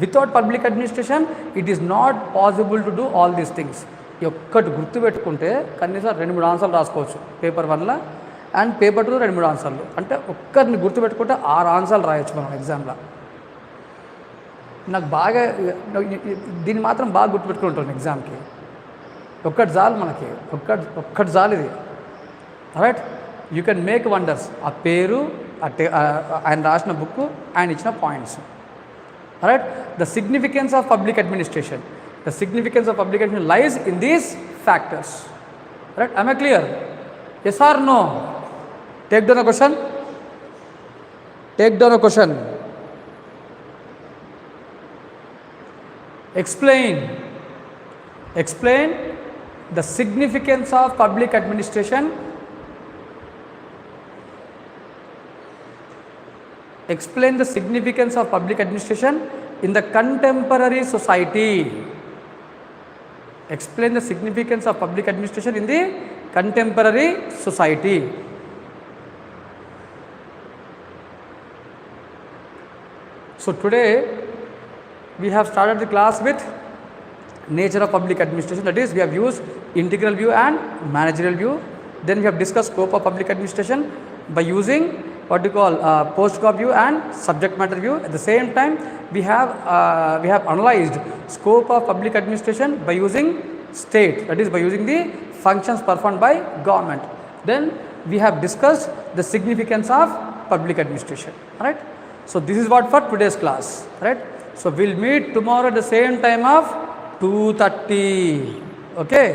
Without public administration it is not possible to do all these things. ఒక్కటి గుర్తుపెట్టుకుంటే కనీసం 2-3 ఆన్సర్లు రాసుకోవచ్చు paper 1లో and paper 2 2-3 ఆన్సర్లు, అంటే ఒక్కరిని గుర్తుపెట్టుకుంటే 6 ఆన్సర్లు రాయొచ్చు మనం ఎగ్జామ్లో. నాకు బాగా దీన్ని మాత్రం బాగా గుర్తుపెట్టుకుంటాను ఎగ్జామ్కి. ఒక్కటి చాలు మనకి, ఒక్కటి చాలు ఇది. Right, you can make wonders. ఆ పేరు, ఆయన రాసిన బుక్, ఆయన ఇచ్చిన points. Right, the significance of public administration. The significance of public administration lies in these factors. Right, am I clear? Yes or no? Take down a question. Take down a question. Explain the significance of public administration. Explain the significance of public administration in the contemporary society. Explain the significance of public administration in the contemporary society. So today we have started the class with nature of public administration. That is, we have used integral view and managerial view. Then we have discussed scope of public administration by using what we call post-scope view and subject matter view. At the same time, we have analyzed scope of public administration by using state, that is by using the functions performed by government. Then we have discussed the significance of public administration. Right, so this is what for today's class. Right, so we'll meet tomorrow at the same time of 2:30. Okay.